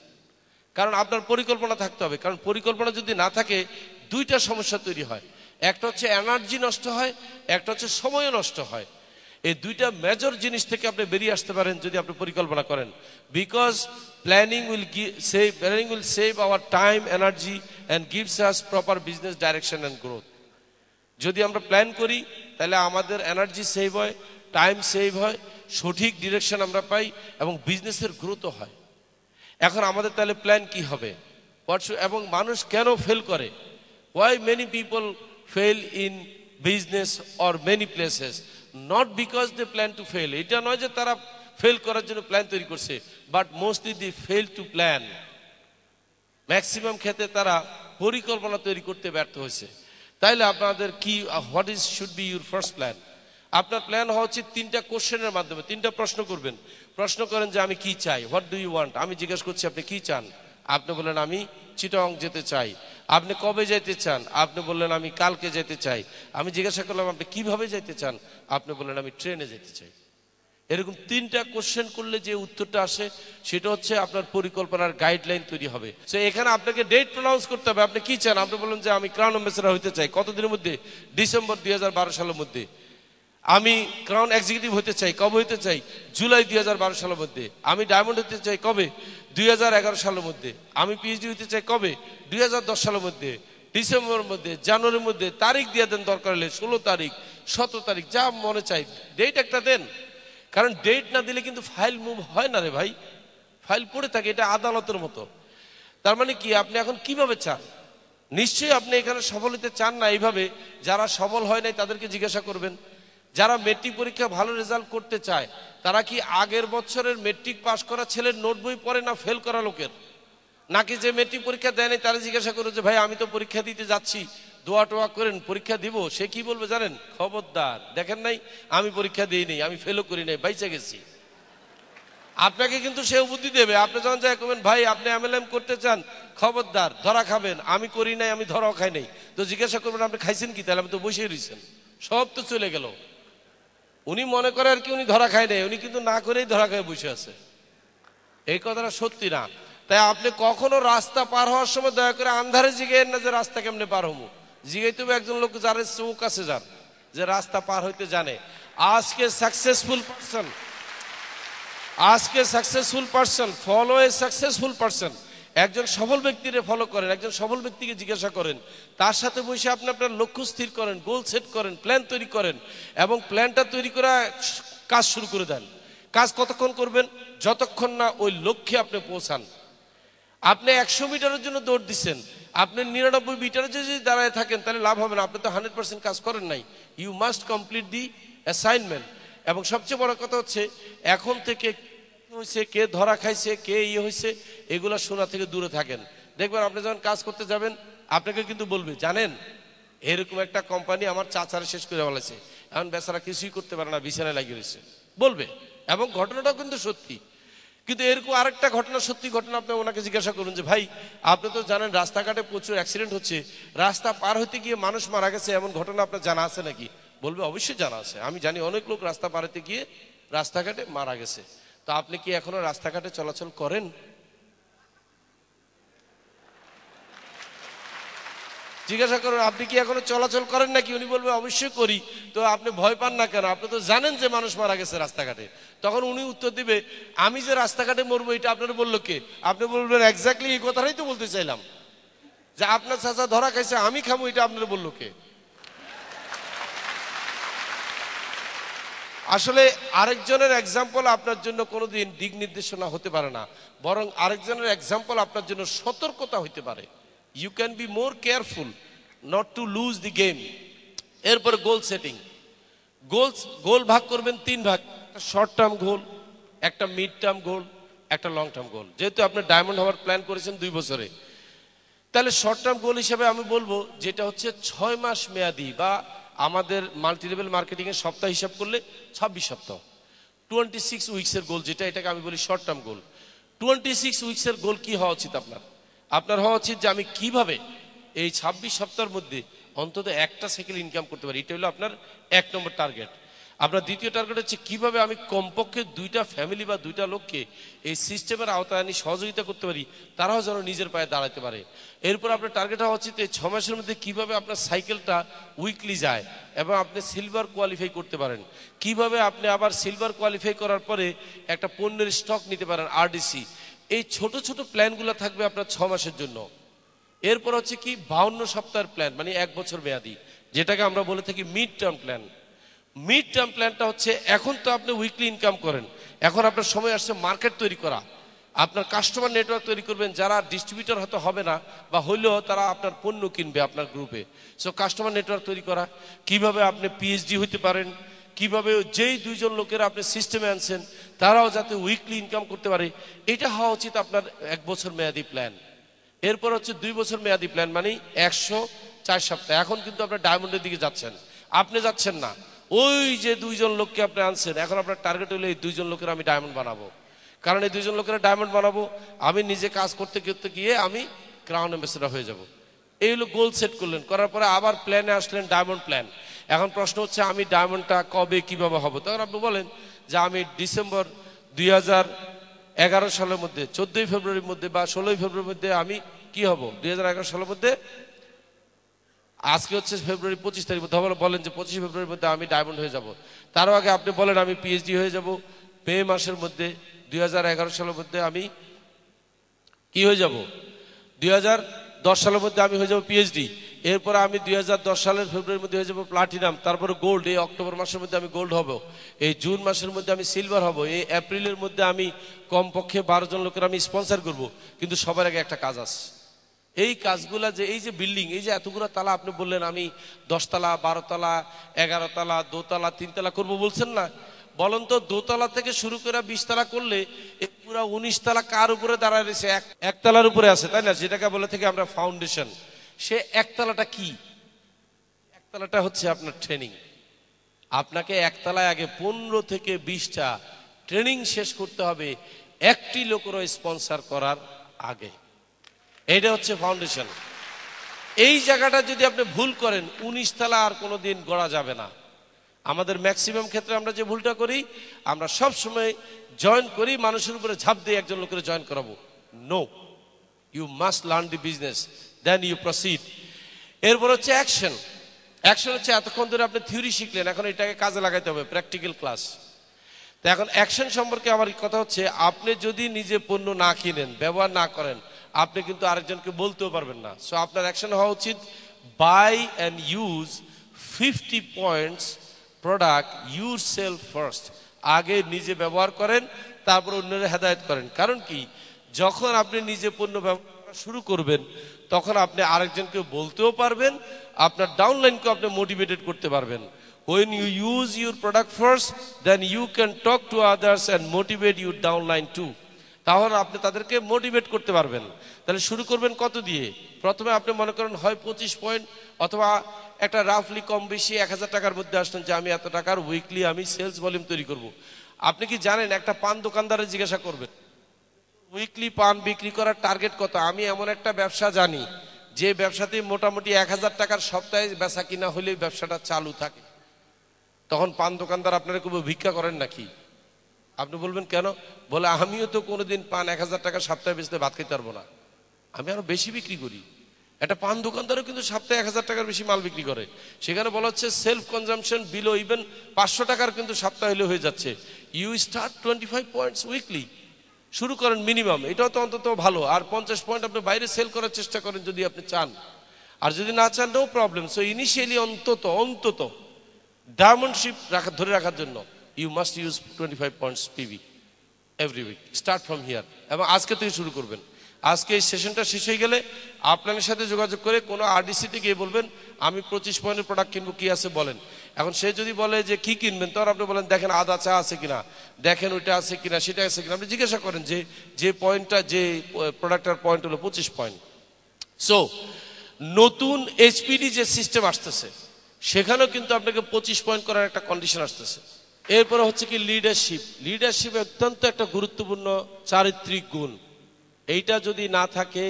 কারণ আপনার পরিকল্পনা থাকতে হবে, কারণ পরিকল্পনা যদি না থাকে দুইটা সমস্যা তৈরি হয়, একটা হচ্ছে এনার্জি নষ্ট হয়, একটা হচ্ছে সময়ও নষ্ট হয়। এই দুইটা মেজর জিনিস থেকে আপনি বেরিয়ে আসতে পারেন যদি আপনি পরিকল্পনা করেন। Because planning will save our time, energy and gives us proper business direction and growth. যদি আমরা প্ল্যান করি তাহলে আমাদের এনার্জি সেভ হয়, টাইম সেভ হয়, সঠিক ডিরেকশন আমরা পাই এবং বিজনেসের গ্রোথও হয়। এখন আমাদের তাহলে প্ল্যান কি হবে, এবং মানুষ কেন ফেল করে? Why many people fail in business or many places? Not because they plan to fail. এটা নয় যে তারা ফেল করার জন্য প্ল্যান তৈরি করছে, but mostly they fail to plan. Maximum ক্ষেত্রে তারা পরিকল্পনা তৈরি করতে ব্যর্থ হয়েছে। তাইলে আপনাদের কি, what is should be your first plan? আপনার প্ল্যান হওয়া উচিত 3টা কোশ্চেনের মাধ্যমে। 3টা প্রশ্ন করবেন। প্রশ্ন করেন যে আমি কি চাই, হোয়াট ডু ইউ ওয়ান্ট। আমি জিজ্ঞেস করছি আপনি কি চান, আপনি বললেন আমি চিটাগং যেতে চাই। আপনি কবে যেতে চান, আপনি বললেন আমি কালকে যেতে চাই। আমি জিজ্ঞাসা করলাম আপনি কিভাবে যেতে চান, আপনি বললেন আমি ট্রেনে যেতে চাই। এরকম 3টা কোশ্চেন করলে যে উত্তরটা আসে সেটা হচ্ছে আপনার পরিকল্পনার গাইডলাইন তৈরি হবে। সো এখানে আপনাকে ডেট প্রনাউন্স করতে হবে, আপনি কি চান। আপনি বললেন যে আমি ক্রাউন অ্যাম্বাসেডর হতে চাই, কতদিনের মধ্যে? ডিসেম্বর 2012 সালের মধ্যে। আমি ক্রাউন এক্সিকিউটিভ হতে চাই, কবে হতে চাই? জুলাই 2012 সালের মধ্যে। আমি ডায়মন্ড হতে চাই, কবে? 2011 সালের মধ্যে। আমি পিএইচডি হতে চাই, কবে? 2010 সালের মধ্যে। ডিসেম্বরের মধ্যে, জানুয়ারির মধ্যে। তারিখ দিয়ে দেন, দরকার হলে 16 তারিখ, 17 তারিখ, যা মনে চাই, ডেট একটা দেন। কারণ ডেট না দিলে কিন্তু ফাইল মুভ হয় না রে ভাই, ফাইল পড়ে থাকে, এটা আদালতের মতো। তার মানে কি, আপনি এখন কিভাবে চান? নিশ্চয়ই আপনি এখানে সফল হতে চান না এইভাবে। যারা সফল হয় নাই তাদেরকে জিজ্ঞাসা করবেন। যারা মেট্রিক পরীক্ষা ভালো রেজাল্ট করতে চায় তারা কি আগের বছরের মেট্রিক পাস করা ছেলের নোট বই পড়ে না ফেল করা লোকের? নাকি যে মেট্রিক পরীক্ষা দেয় নাই তারা জিজ্ঞাসা করে যে ভাই আমি তো পরীক্ষা দিতে যাচ্ছি, দোয়া টোয়া করেন, পরীক্ষা দিব। সে কি বলবে জানেন? খবরদার, দেখেন নাই আমি পরীক্ষা দিই নাই, আমি ফেলও করি নাই, বাইচা গেছি। আপনাকে কিন্তু সে বুদ্ধি দেবে। আপনি যখন যাই করবেন ভাই আপনি এমএলএম করতে চান, খবরদার ধরা খাবেন, আমি করি নাই, আমি ধরাও খাই নাই। তো জিজ্ঞাসা করবেন আপনি খাইছেন কি, তাহলে আমি তো বসেই রয়েছেন, সব তো চলে গেল। উনি মনে করে আর কি উনি ধরা খায় নাই, উনি কিন্তু না করেই ধরা খায় বসে আছে। এই কথাটা সত্যি না। তাই আপনি কখনো রাস্তা পার হওয়ার সময় দয়া করে আন্ধারে জিগেন না যে রাস্তা কেমনে পার হবো। জিগাইতে হবে একজন লোক যার চোখ আছে, যার যে রাস্তা পার হইতে জানে। আজকে successful person follow a successful person. একজন সফল ব্যক্তিরে ফলো করেন, একজন সফল ব্যক্তিকে জিজ্ঞাসা করেন, তার সাথে বসে আপনি আপনার লক্ষ্য স্থির করেন, গোল সেট করেন, প্ল্যান তৈরি করেন এবং প্ল্যানটা তৈরি করে কাজ শুরু করে দেন। কাজ কতক্ষণ করবেন? যতক্ষণ না ওই লক্ষ্যে আপনি পৌঁছান। আপনি 100 মিটারের জন্য দৌড় দিচ্ছেন, আপনি 99 মিটারে যদি দাঁড়ায় থাকেন তাহলে লাভ হবে না, আপনি তো 100% কাজ করেন নাই। You must complete the assignment. এবং সবচেয়ে বড় কথা হচ্ছে এখন থেকে হয়েছে, কে ধরা খাইছে, কে হয়েছে, এগুলা শোনা থেকে দূরে থাকেন। দেখবেন আপনি যখন কাজ করতে যাবেন আপনাকে কিন্তু বলবে, জানেন এরকম একটা কোম্পানি আমার চাচারে শেষ করে বলেছে, এখন বেচারা কিছুই করতে পারে না, বিছানায় লাগিয়ে রয়েছে, বলবে। এবং ঘটনাটাও কিন্তু সত্যি। কিন্তু এরকম আরেকটা ঘটনা, সত্যি ঘটনা, আপনি ওনাকে জিজ্ঞাসা করুন যে ভাই আপনি তো জানেন রাস্তাঘাটে প্রচুর অ্যাক্সিডেন্ট হচ্ছে, রাস্তা পার হইতে গিয়ে মানুষ মারা গেছে, এমন ঘটনা আপনার জানা আছে নাকি? বলবে অবশ্যই জানা আছে, আমি জানি অনেক লোক রাস্তা পার হইতে গিয়ে রাস্তাঘাটে মারা গেছে। তো আপনি কি এখনো রাস্তাঘাটে চলাচল করেন? জিজ্ঞাসা করুন আপনি কি এখনো চলাচল করেন নাকি? উনি বলবে অবশ্যই করি। তো আপনি ভয় পান না কেন? আপনি তো জানেন যে মানুষ মারা গেছে রাস্তাঘাটে। তখন উনি উত্তর দিবে, আমি যে রাস্তাঘাটে মরবো এটা আপনারা বললো কে? আপনি বলবেন এক্স্যাক্টলি এই কথাটাই তো বলতে চাইলাম, যে আপনার চাচা ধরা খাইছে, আমি খাবো, এটা আপনারা বললো কে? আসলে আরেকজনের এক্সাম্পল আপনার জন্য কোনোদিন দিক নির্দেশনা হতে পারে না, বরং আরেকজনের এক্সাম্পল আপনার জন্য সতর্কতা হইতে পারে। You can be more careful not to lose the game. এরপরে গোল সেটিং। গোল ভাগ করবেন 3 ভাগ, একটা শর্ট টার্ম গোল, একটা মিড টার্ম গোল, একটা লং টার্ম গোল। যেহেতু আপনি ডায়মন্ড হওয়ার প্ল্যান করেছেন 2 বছরে, তাহলে শর্ট টার্ম গোল হিসেবে আমি বলবো যেটা হচ্ছে 6 মাস মেয়াদি, বা আমাদের মাল্টি লেভেল মার্কেটিং এর সপ্তাহ হিসাব করলে 26 সপ্তাহ, 26 উইকসের গোল যেটা, এটাকে আমি বলি শর্ট টার্ম গোল। 26 উইকসের গোল কি হওয়া উচিত আপনার হওয়া উচিত যে আমি কিভাবে এই 26 সপ্তাহের মধ্যে অন্তত একটা সাইকেল ইনকাম করতে পারি। এটা হলো আপনার 1 নম্বর টার্গেট। আপনার দ্বিতীয় টার্গেট হচ্ছে কিভাবে আমি কমপক্ষে 2টা ফ্যামিলি বা 2টা লোককে এই সিস্টেমের আওতায় আনি সহযোগিতা করতে পারি, তারাও যেন নিজের পায়ে দাঁড়াতে পারে। এরপর আপনার টার্গেট হওয়া উচিত এই 6 মাসের মধ্যে কিভাবে আপনার সাইকেলটা উইকলি যায় এবং আপনি সিলভার কোয়ালিফাই করতে পারেন, কিভাবে আপনি আবার সিলভার কোয়ালিফাই করার পরে একটা পণ্যের স্টক নিতে পারেন, আরডিসি। এই ছোট ছোট প্ল্যানগুলো থাকবে আপনার 6 মাসের জন্য। এরপর হচ্ছে কি 52 সপ্তাহের প্ল্যান, মানে 1 বছর মেয়াদি, যেটাকে আমরা বলে থাকি mid term plan. Mid term প্ল্যানটা হচ্ছে এখন তো আপনি উইকলি ইনকাম করেন, এখন আপনার সময় আসছে মার্কেট তৈরি করা, আপনার কাস্টমার নেটওয়ার্ক তৈরি করবেন, যারা ডিস্ট্রিবিউটর হয়তো হবে না বা হইলেও তারা আপনার পণ্য কিনবে আপনার গ্রুপে। সো কাস্টমার নেটওয়ার্ক তৈরি করা, কিভাবে আপনি পিএইচডি হইতে পারেন, কিভাবে যেই 2 জন লোকেরা আপনি সিস্টেমে আনছেন তারাও যাতে উইকলি ইনকাম করতে পারে, এটা হওয়া উচিত আপনার 1 বছর মেয়াদি প্ল্যান। এরপর হচ্ছে 2 বছর মেয়াদি প্ল্যান, মানে 104 সপ্তাহ। এখন কিন্তু আপনার ডায়মন্ডের দিকে যাচ্ছেন, আপনি যাচ্ছেন না, ওই যে 2 জন লোককে আপনি আনছেন, এখন আপনার টার্গেট হলো এই 2 জন লোকের আমি ডায়মন্ড বানাবো। কারণ এই 2 জন লোকের ডায়মন্ড বানাবো, আমি নিজে কাজ করতে করতে গিয়ে আমি ক্রাউন অ্যাম্বাসেডর হয়ে যাব। এই হলো গোল সেট করলেন, করার পরে আবার প্ল্যানে আসলেন ডায়মন্ড প্ল্যান। এখন প্রশ্ন হচ্ছে আমি ডায়মন্ডটা কবে কিভাবে হব? তখন আপনি বলেন যে আমি ডিসেম্বর 2011 সালের মধ্যে, 14 ফেব্রুয়ারির মধ্যে বা 16 ফেব্রুয়ারির মধ্যে আমি কি হব 2011 সালের মধ্যে। আজকে হচ্ছে ফেব্রুয়ারি 25 তারিখ, বলেন যে 25 ফেব্রুয়ারির মধ্যে আমি ডায়মন্ড হয়ে যাব। তারও আগে আপনি বলেন আমি পিএইচডি হয়ে যাব মে মাসের মধ্যে 2011 সালের মধ্যে আমি কি হয়ে যাব, 2010 সালের মধ্যে আমি হয়ে যাব পিএইচডি। এরপর আমি 2010 সালের ফেব্রুয়ারির মধ্যে হয়ে যাব প্লাটিনাম, তারপরে গোল্ড, এই অক্টোবর মাসের মধ্যে আমি গোল্ড হব, এই জুন মাসের মধ্যে আমি সিলভার হব, এই এপ্রিলের মধ্যে আমি কমপক্ষে 12 জন লোকের আমি স্পন্সর করব। কিন্তু সবার আগে একটা কাজ আছে, এই কাজগুলা যে এই যে বিল্ডিং, এই যে এতগুলো তালা আপনি বললেন আমি 10 তালা 12 তালা 11 তালা 2 তালা 3 তালা করবো বলছেন না, বলেন তো 2 তালা থেকে শুরু করে 20 তালা করলে পুরো 19 তালা কার উপরে দাঁড়ায় রয়েছে? এক তালার উপরে আছে, তাই না? যেটাকে বলে থেকে আমরা ফাউন্ডেশন। সে 1 তালাটা কি? 1 তালাটা হচ্ছে আপনার ট্রেনিং। আপনাকে 1 তালায় আগে 15 থেকে 20টা ট্রেনিং শেষ করতে হবে একটি লোকেরও স্পন্সর করার আগে। এটা হচ্ছে ফাউন্ডেশন। এই জায়গাটা যদি আপনি ভুল করেন 19 তলা আর কোনোদিন গড়া যাবে না। আমাদের ম্যাক্সিমাম ক্ষেত্রে আমরা যে ভুলটা করি, আমরা সব সময় জয়েন করি মানুষের উপরে ঝাঁপ দিয়ে একজন লোকের জয়েন করাবো। No, you must learn the business, then you proceed. এরপর হচ্ছে অ্যাকশন। অ্যাকশন হচ্ছে এতক্ষণ ধরে আপনি থিওরি শিখলেন, এখন এটাকে কাজে লাগাইতে হবে, প্র্যাকটিক্যাল ক্লাস। তো এখন অ্যাকশন সম্পর্কে আমার কথা হচ্ছে, আপনি যদি নিজে পণ্য না কিনেন, ব্যবহার না করেন, আপনি কিন্তু আরেকজনকে বলতেও পারবেন না। সো আপনার অ্যাকশন হওয়া উচিত, buy and use 50 points product yourself first. আগে নিজে ব্যবহার করেন, তারপর অন্যরা হেদায়েত করেন। কারণ কি, যখন আপনি নিজে পণ্য ব্যবহার করা শুরু করবেন, তখন আপনি আরেকজনকে বলতেও পারবেন, আপনার ডাউনলাইনকে আপনি মোটিভেটেড করতে পারবেন। When you use your product first, then you can talk to others and motivate your downline too. তাহলে আপনি তাদেরকে মোটিভেট করতে পারবেন। তাহলে শুরু করবেন কত দিয়ে? প্রথমে আপনি মনে করেন হয় 25 পয়েন্ট, অথবা একটা রাফলি কম বেশি 1000 টাকার মধ্যে আসলেন যে আমি এত টাকার উইকলি আমি সেলস ভলিউম তৈরি করব। আপনি কি জানেন, একটা পান দোকানদারের জিজ্ঞাসা করবেন উইকলি পান বিক্রি করার টার্গেট কত? আমি এমন একটা ব্যবসা জানি যে ব্যবসাতে মোটামুটি 1000 টাকার সপ্তাহে বেচা কিনা হলেই ব্যবসাটা চালু থাকে। তখন পান দোকানদার আপনারা খুব ভিক্ষা করেন নাকি? আপনি বলবেন কেন? বলে আমিও তো কোনোদিন পান 1000 টাকা সপ্তাহে বেচতে ভাত খেতে পারবো না, আমি আরো বেশি বিক্রি করি। একটা পান দোকানদারও কিন্তু সপ্তাহে 1000 টাকার বেশি মাল বিক্রি করে। সেখানে বলা হচ্ছে সেলফ কনজাম্পশন বিলো ইভেন 500 টাকার কিন্তু সপ্তাহ হলে হয়ে যাচ্ছে। ইউ স্টার্ট 25 পয়েন্টস উইকলি, শুরু করেন মিনিমাম, এটাও তো অন্তত ভালো। আর 50 পয়েন্ট আপনি বাইরে সেল করার চেষ্টা করেন যদি আপনি চান, আর যদি না চান নো প্রবলেম। সো ইনিশিয়ালি অন্তত ডায়মন্ডশিপ ধরে রাখার জন্য you must use 25 points PV every week. Start from here, এবং আজকে থেকে শুরু করবেন। আজকে এই সেশনটা শেষ হয়ে গেলে আপনার সাথে যোগাযোগ করে কোনো আরডিসিতে গিয়ে বলবেন আমি 25 পয়েন্টের প্রোডাক্ট কিনবো, কি আছে বলেন। এখন সে যদি বলে যে কি কিনবেন, তখন আপনি বলেন দেখেন আদা চা আছে কিনা, দেখেন ওইটা আছে কিনা, সেটা আছে কিনা। আপনি জিজ্ঞাসা করেন যে পয়েন্টটা, যে প্রোডাক্টটার পয়েন্ট হলো 25 পয়েন্ট। সো নতুন এইচপিডি যে সিস্টেম আসতেছে, সেখানেও কিন্তু আপনাকে 25 পয়েন্ট করার একটা কন্ডিশন আসতেছে। এরপরে হচ্ছে কি লিডারশিপ। লিডারশিপ অত্যন্ত একটা গুরুত্বপূর্ণ চারিত্রিক গুণ। এইটা যদি না থাকে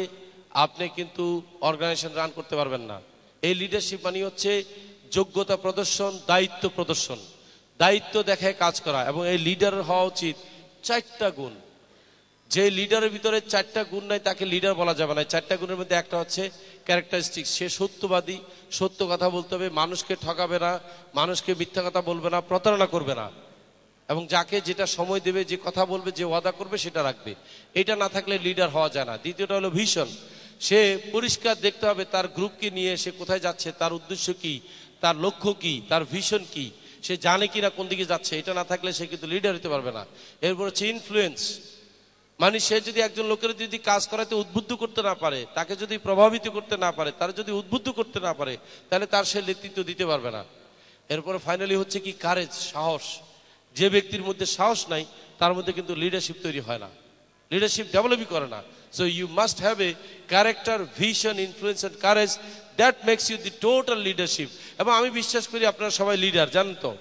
আপনি কিন্তু অর্গানাইজেশন রান করতে পারবেন না। এই লিডারশিপ মানে হচ্ছে যোগ্যতা প্রদর্শন, দায়িত্ব প্রদর্শন, দায়িত্ব দেখায় কাজ করা। এবং এই লিডার হওয়া উচিত 4টা গুণ। যে লিডারের ভিতরে 4টা গুণ নাই তাকে লিডার বলা যাবে না। 4টা গুণের মধ্যে একটা হচ্ছে ক্যারেক্টারিস্টিক, সে সত্যবাদী, সত্য কথা বলতে হবে, মানুষকে ঠকাবে না, মানুষকে মিথ্যা কথা বলবে না, প্রতারণা করবে না, এবং যাকে যেটা সময় দেবে, যে কথা বলবে, যে ওয়াদা করবে সেটা রাখবে। এটা না থাকলে লিডার হওয়া যায় না। দ্বিতীয়টা হলো ভিশন। সে পরিষ্কার দেখতে হবে তার গ্রুপকে নিয়ে সে কোথায় যাচ্ছে, তার উদ্দেশ্য কি, তার লক্ষ্য কি, তার ভিশন কি, সে জানে কিনা কোন দিকে যাচ্ছে। এটা না থাকলে সে কিন্তু লিডার হতে পারবে না। এরপর হচ্ছে ইনফ্লুয়েন্স, মানে সে যদি একজন লোকের যদি কাজ করাতে উদ্বুদ্ধ করতে না পারে, তাকে যদি প্রভাবিত করতে না পারে, তার যদি উদ্বুদ্ধ করতে না পারে, তাহলে তার সে নেতৃত্ব দিতে পারবে না। এরপরে ফাইনালি হচ্ছে কি কারেজ, সাহস। যে ব্যক্তির মধ্যে সাহস নাই তার মধ্যে কিন্তু লিডারশিপ তৈরি হয় না, লিডারশিপ ডেভেলপই করে না। So you must have a character, vision, influence and courage, that makes you the total leadership. এবং আমি বিশ্বাস করি আপনারা সবাই লিডার, জানেন তো।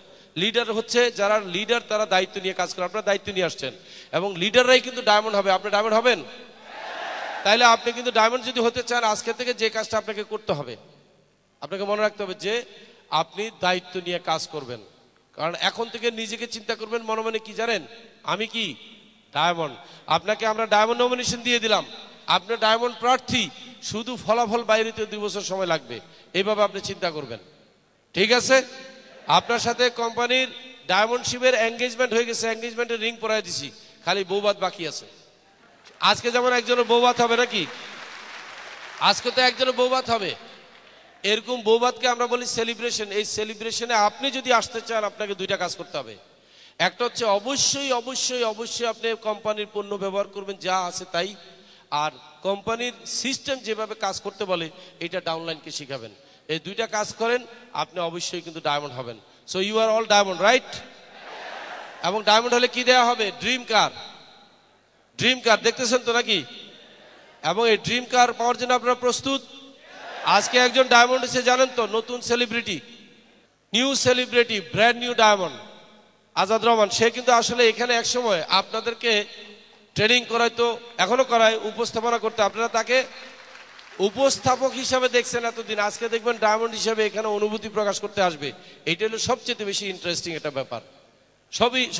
লিডার হচ্ছে যারা লিডার তারা দায়িত্ব নিয়ে কাজ করে। আপনারা দায়িত্ব নিয়ে আসছেন, এবং লিডাররাই কিন্তু ডায়মন্ড হবে। আপনি ডায়মন্ড হবেন? তাইলে আপনি কিন্তু ডায়মন্ড যদি হতে চান, আজকে থেকে যে কাজটা আপনাকে করতে হবে, আপনাকে মনে রাখতে হবে যে আপনি দায়িত্ব নিয়ে কাজ করবেন। কারণ এখন থেকে নিজেকে চিন্তা করবেন মনে মনে, কি জানেন, আমি কি ডায়মন্ড। আপনাকে আমরা ডায়মন্ড নমিনেশন দিয়ে দিলাম, আপনি ডায়মন্ড প্রার্থী, শুধু ফলাফল বাইরে 2 বছর সময় লাগবে। এইভাবে আপনি চিন্তা করবেন, ঠিক আছে? আপনার সাথে কোম্পানির ডায়মন্ডশিপের এঙ্গেজমেন্ট হয়ে গেছে, এঙ্গেজমেন্টের রিং পরাই দিছি, খালি বৌবাত বাকি আছে। আজকে যেমন একজনের বৌবাত হবে নাকি, আজকে তো একজনের বৌবাত হবে। এরকম বৌবাতকে আমরা বলি সেলিব্রেশন। এই সেলিব্রেশনে আপনি যদি আসতে চান, আপনাকে 2টা কাজ করতে হবে। একটা হচ্ছে অবশ্যই অবশ্যই অবশ্যই আপনি কোম্পানির পণ্য ব্যবহার করবেন, যা আছে তাই। আর কোম্পানির সিস্টেম যেভাবে কাজ করতে বলে এটা ডাউনলাইনকে শিখাবেন। এই 2টা কাজ করেন, আপনি অবশ্যই কিন্তু ডায়মন্ড হবেন। So you are all diamond, right? এবং ডায়মন্ড হলে কি দেওয়া হবে? ড্রিম কার। ড্রিম কার দেখতেছেন তো নাকি? এবং এই ড্রিম কার পাওয়ার জন্য আপনারা প্রস্তুত? আজকে একজন ডায়মন্ড এসে, জানেন তো, নতুন celebrity, new celebrity, brand new diamond. Azad Rahman, সে কিন্তু আসলে এখানে এক সময় আপনাদেরকে ট্রেনিং করাইতো, এখনো করায়, উপস্থাপনা করতে। আপনারা তাকে উপস্থাপক হিসাবে দেখছেন এতদিন, আজকে দেখবেন ডায়মন্ড হিসাবে এখানে অনুভূতি প্রকাশ করতে আসবে। এইটা হলো সবচেয়ে বেশি ইন্টারেস্টিং একটা ব্যাপার,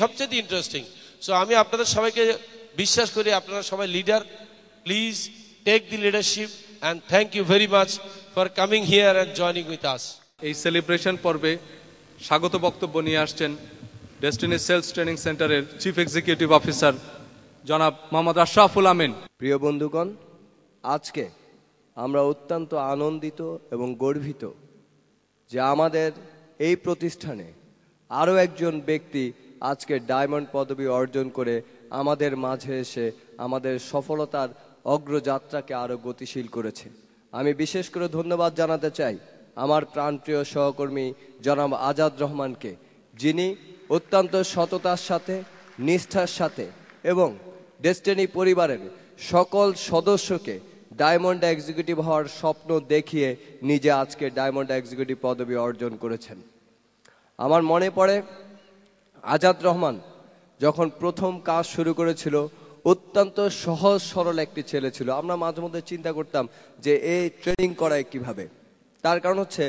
সবচেয়ে ইন্টারেস্টিং। সো আমি আপনাদের সবাইকে বিশ্বাস করি আপনারা সবাই leader. Please take the leadership and thank you very much for coming here and joining with us. এই সেলিব্রেশন পর্বে স্বাগত বক্তব্য নিয়ে আসছেন ডেস্টিনি সেলস ট্রেনিং সেন্টারের চিফ এক্সিকিউটিভ অফিসার জনাব মোহাম্মদ আশরাফুল আমিন। প্রিয় বন্ধুগণ, আজকে আমরা অত্যন্ত আনন্দিত এবং গর্বিত যে আমাদের এই প্রতিষ্ঠানে আরও একজন ব্যক্তি আজকে ডায়মন্ড পদবি অর্জন করে আমাদের মাঝে এসে আমাদের সফলতার অগ্রযাত্রাকে আরও গতিশীল করেছে। আমি বিশেষ করে ধন্যবাদ জানাতে চাই আমার প্রাণপ্রিয় সহকর্মী জনাব আজাদ রহমানকে, যিনি অত্যন্ত সততার সাথে, নিষ্ঠার সাথে এবং ডেস্টিনি পরিবারের সকল সদস্যকে ডায়মন্ড এক্সিকিউটিভ হওয়ার স্বপ্ন দেখিয়ে নিজে আজকে ডায়মন্ড এক্সিকিউটিভ পদবি অর্জন করেছেন। আমার মনে পড়ে আজাদ রহমান যখন প্রথম কাজ শুরু করেছিল, অত্যন্ত সহজ সরল একটি ছেলে ছিল। আমরা মাঝে মধ্যে চিন্তা করতাম যে এই ট্রেনিং করায় কিভাবে। তার কারণ হচ্ছে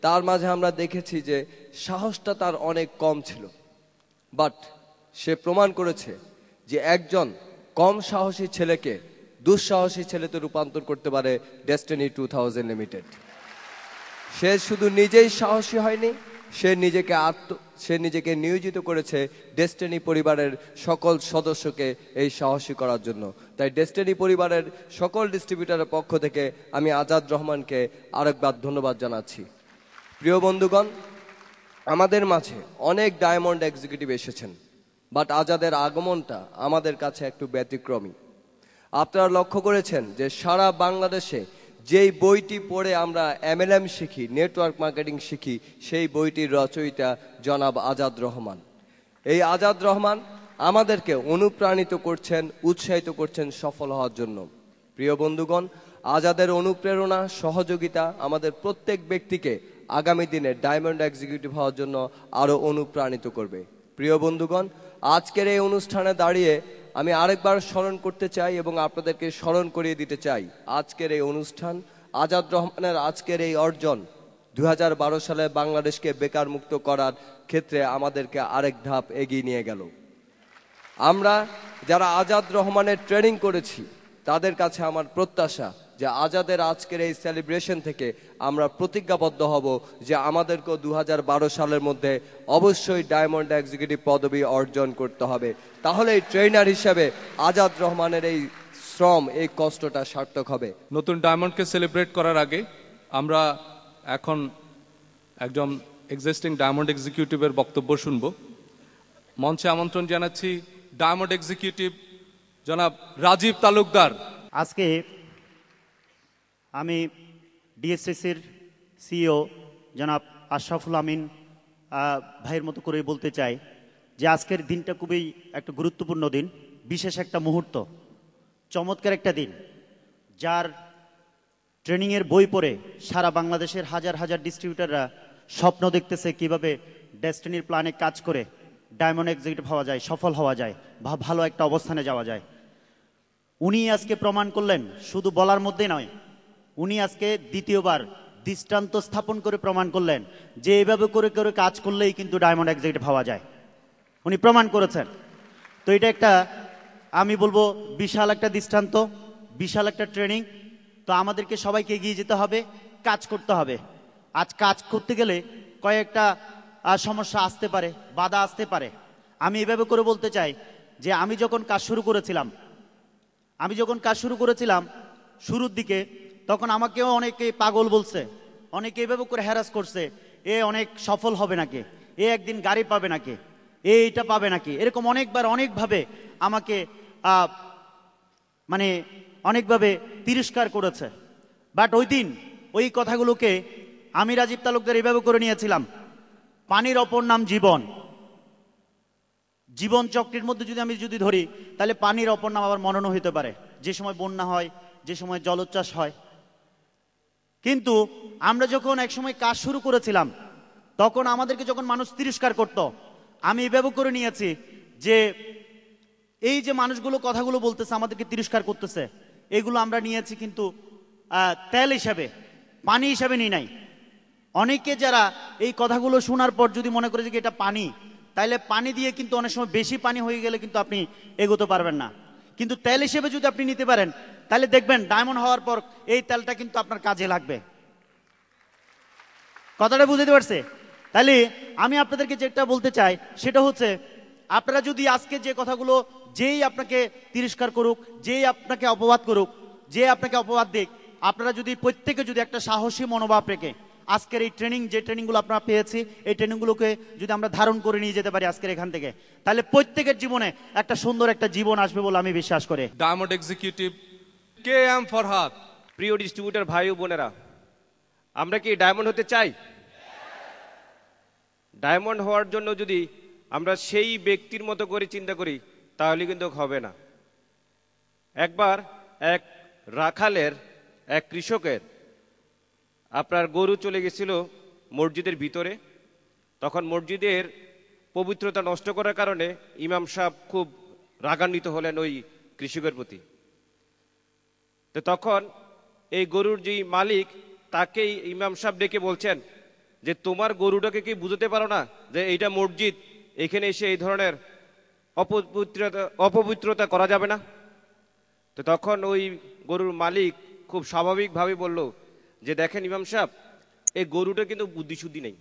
তার মাঝে আমরা দেখেছি যে সাহসটা তার অনেক কম ছিল, বাট সে প্রমাণ করেছে যে একজন কম সাহসী ছেলেকে দুঃসাহসী ছেলেতে রূপান্তর করতে পারে ডেস্টিনি 2000 লিমিটেড। সে শুধু নিজেই সাহসী হয়নি, সে নিজেকে নিয়োজিত করেছে ডেস্টিনি পরিবারের সকল সদস্যকে এই সাহসী করার জন্য। তাই ডেস্টিনি পরিবারের সকল ডিস্ট্রিবিউটরের পক্ষ থেকে আমি আজাদ রহমানকে আরেকবার ধন্যবাদ জানাচ্ছি। প্রিয় বন্ধুগণ, আমাদের মাঝে অনেক ডায়মন্ড এক্সিকিউটিভ এসেছেন, বাট আজাদের আগমনটা আমাদের কাছে একটু ব্যতিক্রমী। আপনারা লক্ষ্য করেছেন যে সারা বাংলাদেশে যেই বইটি পড়ে আমরা MLM শিখি, নেটওয়ার্ক মার্কেটিং শিখি, সেই বইটির রচয়িতা জনাব আজাদ রহমান। এই আজাদ রহমান আমাদেরকে অনুপ্রাণিত করছেন, উৎসাহিত করছেন সফল হওয়ার জন্য। প্রিয় বন্ধুগণ, আজাদের অনুপ্রেরণা, সহযোগিতা আমাদের প্রত্যেক ব্যক্তিকে আগামী দিনে ডায়মন্ড এক্সিকিউটিভ হওয়ার জন্য আরও অনুপ্রাণিত করবে। প্রিয় বন্ধুগণ, আজকের এই অনুষ্ঠানে দাঁড়িয়ে আমি আরেকবার স্মরণ করতে চাই এবং আপনাদেরকে স্মরণ করিয়ে দিতে চাই, আজকের এই অনুষ্ঠান, আজাদ রহমানের আজকের এই অর্জন 2012 সালে বাংলাদেশকে বেকার মুক্ত করার ক্ষেত্রে আমাদেরকে আরেক ধাপ এগিয়ে নিয়ে গেল। আমরা যারা আজাদ রহমানের ট্রেনিং করেছি তাদের কাছে আমার প্রত্যাশা যে আজাদের আজকের এই সেলিব্রেশন থেকে আমরা প্রতিজ্ঞাবদ্ধ হব যে আমাদেরকেও 2012 সালের মধ্যে অবশ্যই ডায়মন্ড এক্সিকিউটিভ পদবি অর্জন করতে হবে। তাহলে এই ট্রেনার হিসেবে আজাদ রহমানের এই শ্রম, এই কষ্টটা সার্থক হবে। নতুন ডায়মন্ডকে সেলিব্রেট করার আগে আমরা এখন একজন এক্সিস্টিং ডায়মন্ড এক্সিকিউটিভের বক্তব্য শুনব। মঞ্চে আমন্ত্রণ জানাচ্ছি ডায়মন্ড এক্সিকিউটিভ জনাব রাজীব তালুকদার। আজকে আমি ডিএসসিসির সিইও জনাব আশরাফুল আমিন ভাইয়ের মতো করে বলতে চাই যে আজকের দিনটা খুবই একটা গুরুত্বপূর্ণ দিন, বিশেষ একটা মুহূর্ত, চমৎকার একটা দিন, যার ট্রেনিংয়ের বই পড়ে সারা বাংলাদেশের হাজার হাজার ডিস্ট্রিবিউটাররা স্বপ্ন দেখতেছে কিভাবে ডেস্টিনির প্ল্যানে কাজ করে ডায়মন্ড এক্সিকিউটিভ হওয়া যায়, সফল হওয়া যায়, বা ভালো একটা অবস্থানে যাওয়া যায়। উনি আজকে প্রমাণ করলেন, শুধু বলার মধ্যে নয়, উনি আজকে দ্বিতীয়বার দৃষ্টান্ত স্থাপন করে প্রমাণ করলেন যে এইভাবে করে করে কাজ করলেই কিন্তু ডায়মন্ড এক্সিকিউটিভ হওয়া যায়। উনি প্রমাণ করেছেন। তো এটা একটা, আমি বলবো, বিশাল একটা দৃষ্টান্ত, বিশাল একটা ট্রেনিং। তো আমাদেরকে সবাইকে এগিয়ে যেতে হবে, কাজ করতে হবে। আজ কাজ করতে গেলে কয়েকটা সমস্যা আসতে পারে, বাধা আসতে পারে। আমি এভাবে করে বলতে চাই যে আমি যখন কাজ শুরু করেছিলাম শুরুর দিকে, তখন আমাকেও অনেকে পাগল বলছে, অনেকে এভাবে করে হ্যারাস করছে, এ অনেক সফল হবে নাকি, এ একদিন গাড়ি পাবে নাকি, এইটা পাবে নাকি, এরকম অনেকবার অনেকভাবে আমাকে মানে অনেকভাবে তিরস্কার করেছে। বাট ওই দিন ওই কথাগুলোকে আমি রাজীব তালুকদার এভাবে করে নিয়েছিলাম, পানির অপর নাম জীবন। জীবন চক্রের মধ্যে যদি ধরি, তাহলে পানির অপর নাম আবার মনন হইতে পারে, যে সময় বন্যা হয়, যে সময় জলোচ্ছ্বাস হয়। কিন্তু আমরা যখন একসময় কাজ শুরু করেছিলাম, তখন আমাদেরকে যখন মানুষ তিরস্কার করত, আমি এভাবে করে নিয়েছি যে এই যে মানুষগুলো কথাগুলো বলতেছে আমাদেরকে তিরস্কার করতেছে, এগুলো আমরা নিয়েছি কিন্তু তেল হিসাবে, পানি হিসাবে নিই নাই। অনেকে যারা এই কথাগুলো শোনার পর যদি মনে করে যে এটা পানি, তাইলে পানি দিয়ে কিন্তু অনেক সময় বেশি পানি হয়ে গেলে কিন্তু আপনি এগোতে পারবেন না। কিন্তু তেল হিসেবে যদি আপনি নিতে পারেন তাহলে দেখবেন ডায়মন্ড হওয়ার পর এই তেলটা কিন্তু আপনার কাজে লাগবে। কথাটা বুঝতে পারছে? তাহলে আমি আপনাদেরকে যেটা বলতে চাই সেটা হচ্ছে, আপনারা যদি আজকে যে কথাগুলো, যেই আপনাকে তিরস্কার করুক, যেই আপনাকে অপবাদ করুক, যে আপনাকে অপবাদ দিক, আপনারা যদি প্রত্যেকে যদি একটা সাহসী মনোভাব রেখে আজকের এই ট্রেনিং, যে ট্রেনিংগুলো আপনারা পেয়েছি, এই ট্রেনিংগুলোকে যদি আমরা ধারণ করে নিয়ে যেতে পারি আজকের এখান থেকে, তাহলে প্রত্যেকের জীবনে একটা সুন্দর একটা জীবন আসবে বলে আমি বিশ্বাস করি। Diamond executive KM Farhad. প্রিয় ডিস্ট্রিবিউটর ভাই ও বোনেরা, আমরা কি ডায়মন্ড হতে চাই? ডায়মন্ড হওয়ার জন্য যদি আমরা সেই ব্যক্তির মতো করে চিন্তা করি তাহলে কিন্তু হবে না। একবার এক রাখালের, এক কৃষকের আপনার গরু চলে গেছিল মসজিদের ভিতরে। তখন মসজিদের পবিত্রতা নষ্ট করার কারণে ইমাম সাহেব খুব রাগান্বিত হলেন ওই কৃষকের প্রতি। তো তখন এই গরুর যে মালিক, তাকেই ইমাম সাহেব ডেকে বলছেন যে তোমার গরুটাকে কি বুঝতে পারো না যে এইটা মসজিদ, এখানে এসে এই ধরনের অপবিত্রতা করা যাবে না? তো তখন ওই গরুর মালিক খুব স্বাভাবিকভাবে বলল যে দেখেন ইমাম সাহেব, এই গরুটা কিন্তু বুদ্ধিশুদ্ধি নেই,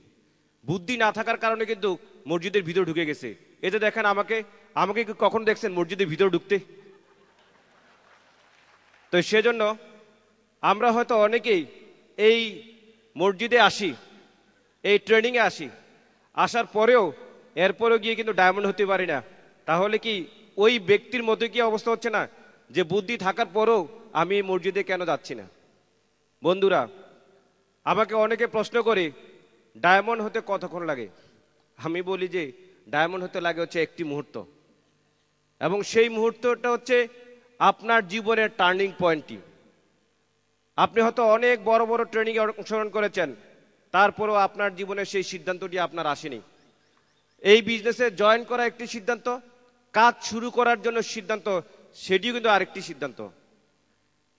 বুদ্ধি না থাকার কারণে কিন্তু মসজিদের ভিতর ঢুকে গেছে। এই যে দেখেন, আমাকে কখন দেখছেন মসজিদের ভিতর ঢুকতে? তো সেজন্য আমরা হয়তো অনেকেই এই মসজিদে আসি, এই ট্রেনিংয়ে আসি, আসার পরেও এরপরেও গিয়ে কিন্তু ডায়মন্ড হতে পারি না। তাহলে কি ওই ব্যক্তির মতো কি অবস্থা হচ্ছে না যে বুদ্ধি থাকার পরেও আমি এই মসজিদে কেন যাচ্ছি না? বন্ধুরা, আমাকে অনেকে প্রশ্ন করে ডায়মন্ড হতে কতক্ষণ লাগে? আমি বলি যে ডায়মন্ড হতে লাগে হচ্ছে একটি মুহূর্ত, এবং সেই মুহূর্তটা হচ্ছে আপনার জীবনের টার্নিং পয়েন্টটি। আপনি হয়তো অনেক বড় বড় ট্রেনিংয়ে অংশগ্রহণ করেছেন, তারপরেও আপনার জীবনে সেই সিদ্ধান্তটি আপনার আসেনি। এই বিজনেসে জয়েন করা একটি সিদ্ধান্ত, কাজ শুরু করার জন্য সিদ্ধান্ত, সেটিও কিন্তু আরেকটি সিদ্ধান্ত।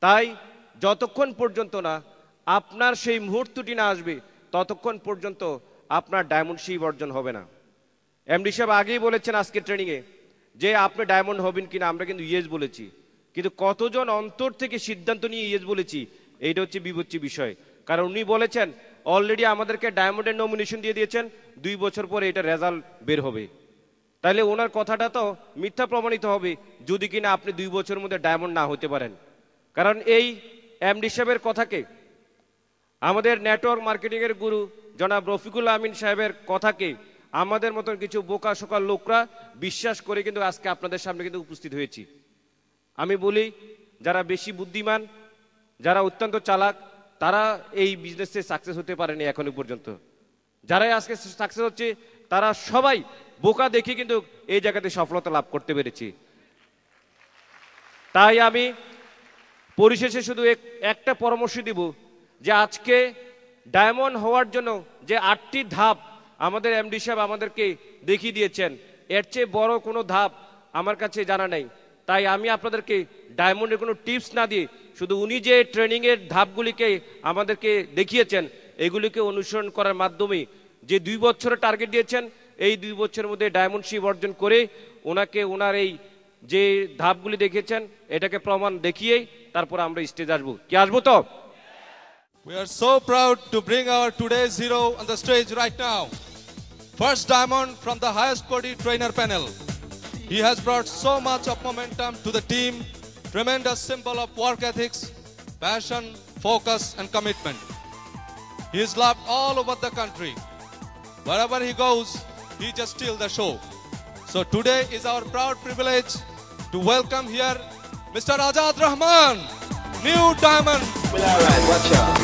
তাই যতক্ষণ পর্যন্ত না আপনার সেই মুহূর্তটি না আসবে, ততক্ষণ পর্যন্ত আপনার ডায়মন্ড শিপ অর্জন হবে না। এমডি সাহেব আগেই বলেছেন আজকে ট্রেনিংয়ে যে আপনি ডায়মন্ড হবেন কিনা, আমরা কিন্তু ইয়েস বলেছি, কিন্তু কতজন অন্তর থেকে সিদ্ধান্ত নিয়ে ইয়েস বলেছি, এইটা হচ্ছে বিবেচ্য বিষয়। কারণ উনি বলেছেন অলরেডি আমাদেরকে ডায়মন্ডের নমিনেশন দিয়ে দিয়েছেন, 2 বছর পরে এটা রেজাল্ট বের হবে। তাহলে ওনার কথাটা তো মিথ্যা প্রমাণিত হবে যদি কিনা আপনি 2 বছরের মধ্যে ডায়মন্ড না হতে পারেন। কারণ এই এমডি সাহেবের কথাকে, আমাদের নেটওয়ার্ক মার্কেটিংয়ের গুরু জনাব রফিকুল আমিন সাহেবের কথাকে আমাদের মতন কিছু বোকা শোকা লোকরা বিশ্বাস করে কিন্তু আজকে আপনাদের সামনে কিন্তু উপস্থিত হয়েছি। আমি বলি, যারা বেশি বুদ্ধিমান, যারা অত্যন্ত চালাক, তারা এই বিজনেসে সাকসেস হতে পারেনি এখনো পর্যন্ত। যারাই আজকে সাকসেস হচ্ছে তারা সবাই বোকা দেখে কিন্তু এই জায়গাতে সফলতা লাভ করতে পেরেছি। তাই আমি পরিশেষে শুধু একটা পরামর্শ দিব যে আজকে ডায়মন্ড হওয়ার জন্য যে 8টি ধাপ আমাদের এমডি সাহেব আমাদেরকে দেখিয়ে দিয়েছেন, এর চেয়ে বড় কোনো ধাপ আমার কাছে জানা নেই। তাই আমি আপনাদেরকে ডায়মন্ডের কোনো টিপস না দিয়ে শুধু উনি যে ট্রেনিংয়ের ধাপগুলিকে আমাদেরকে দেখিয়েছেন, এগুলিকে অনুসরণ করার মাধ্যমে যে 2 বছরের টার্গেট দিয়েছেন, এই 2 বছরের মধ্যে ডায়মন্ড শিপ অর্জন করে ওনাকে ওনার এই যে ধাপগুলি দেখিয়েছেন এটাকে প্রমাণ দেখিয়েই তারপর আমরা স্টেজ আসবো। কি আসবো তো? We are so proud to bring our today's hero on the stage right now. First diamond from the highest quality trainer panel. He has brought so much of momentum to the team, tremendous symbol of work ethics, passion, focus and commitment. He is loved all over the country. Wherever he goes, he just steals the show. So today is our proud privilege to welcome here Mr. Azad Rahman, new diamond. Well, all right, watch out.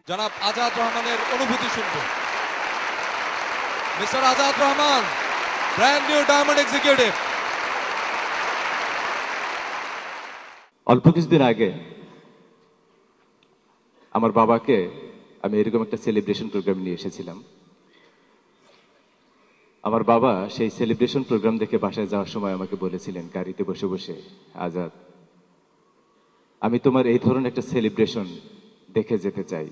জনাব আজাদ রহমানের অনুভূতি শুনব। Mister Azad Rahman, brand new diamond executive. অল্প কিছুদিন আগে আমার বাবাকে আমি এরকম একটা সেলিব্রেশন প্রোগ্রাম নিয়ে এসেছিলাম। আমার বাবা সেই সেলিব্রেশন প্রোগ্রাম দেখে বাসায় যাওয়ার সময় আমাকে বলেছিলেন গাড়িতে বসে বসে, আজাদ, আমি তোমার এই ধরনের একটা সেলিব্রেশন দেখে যেতে চাই।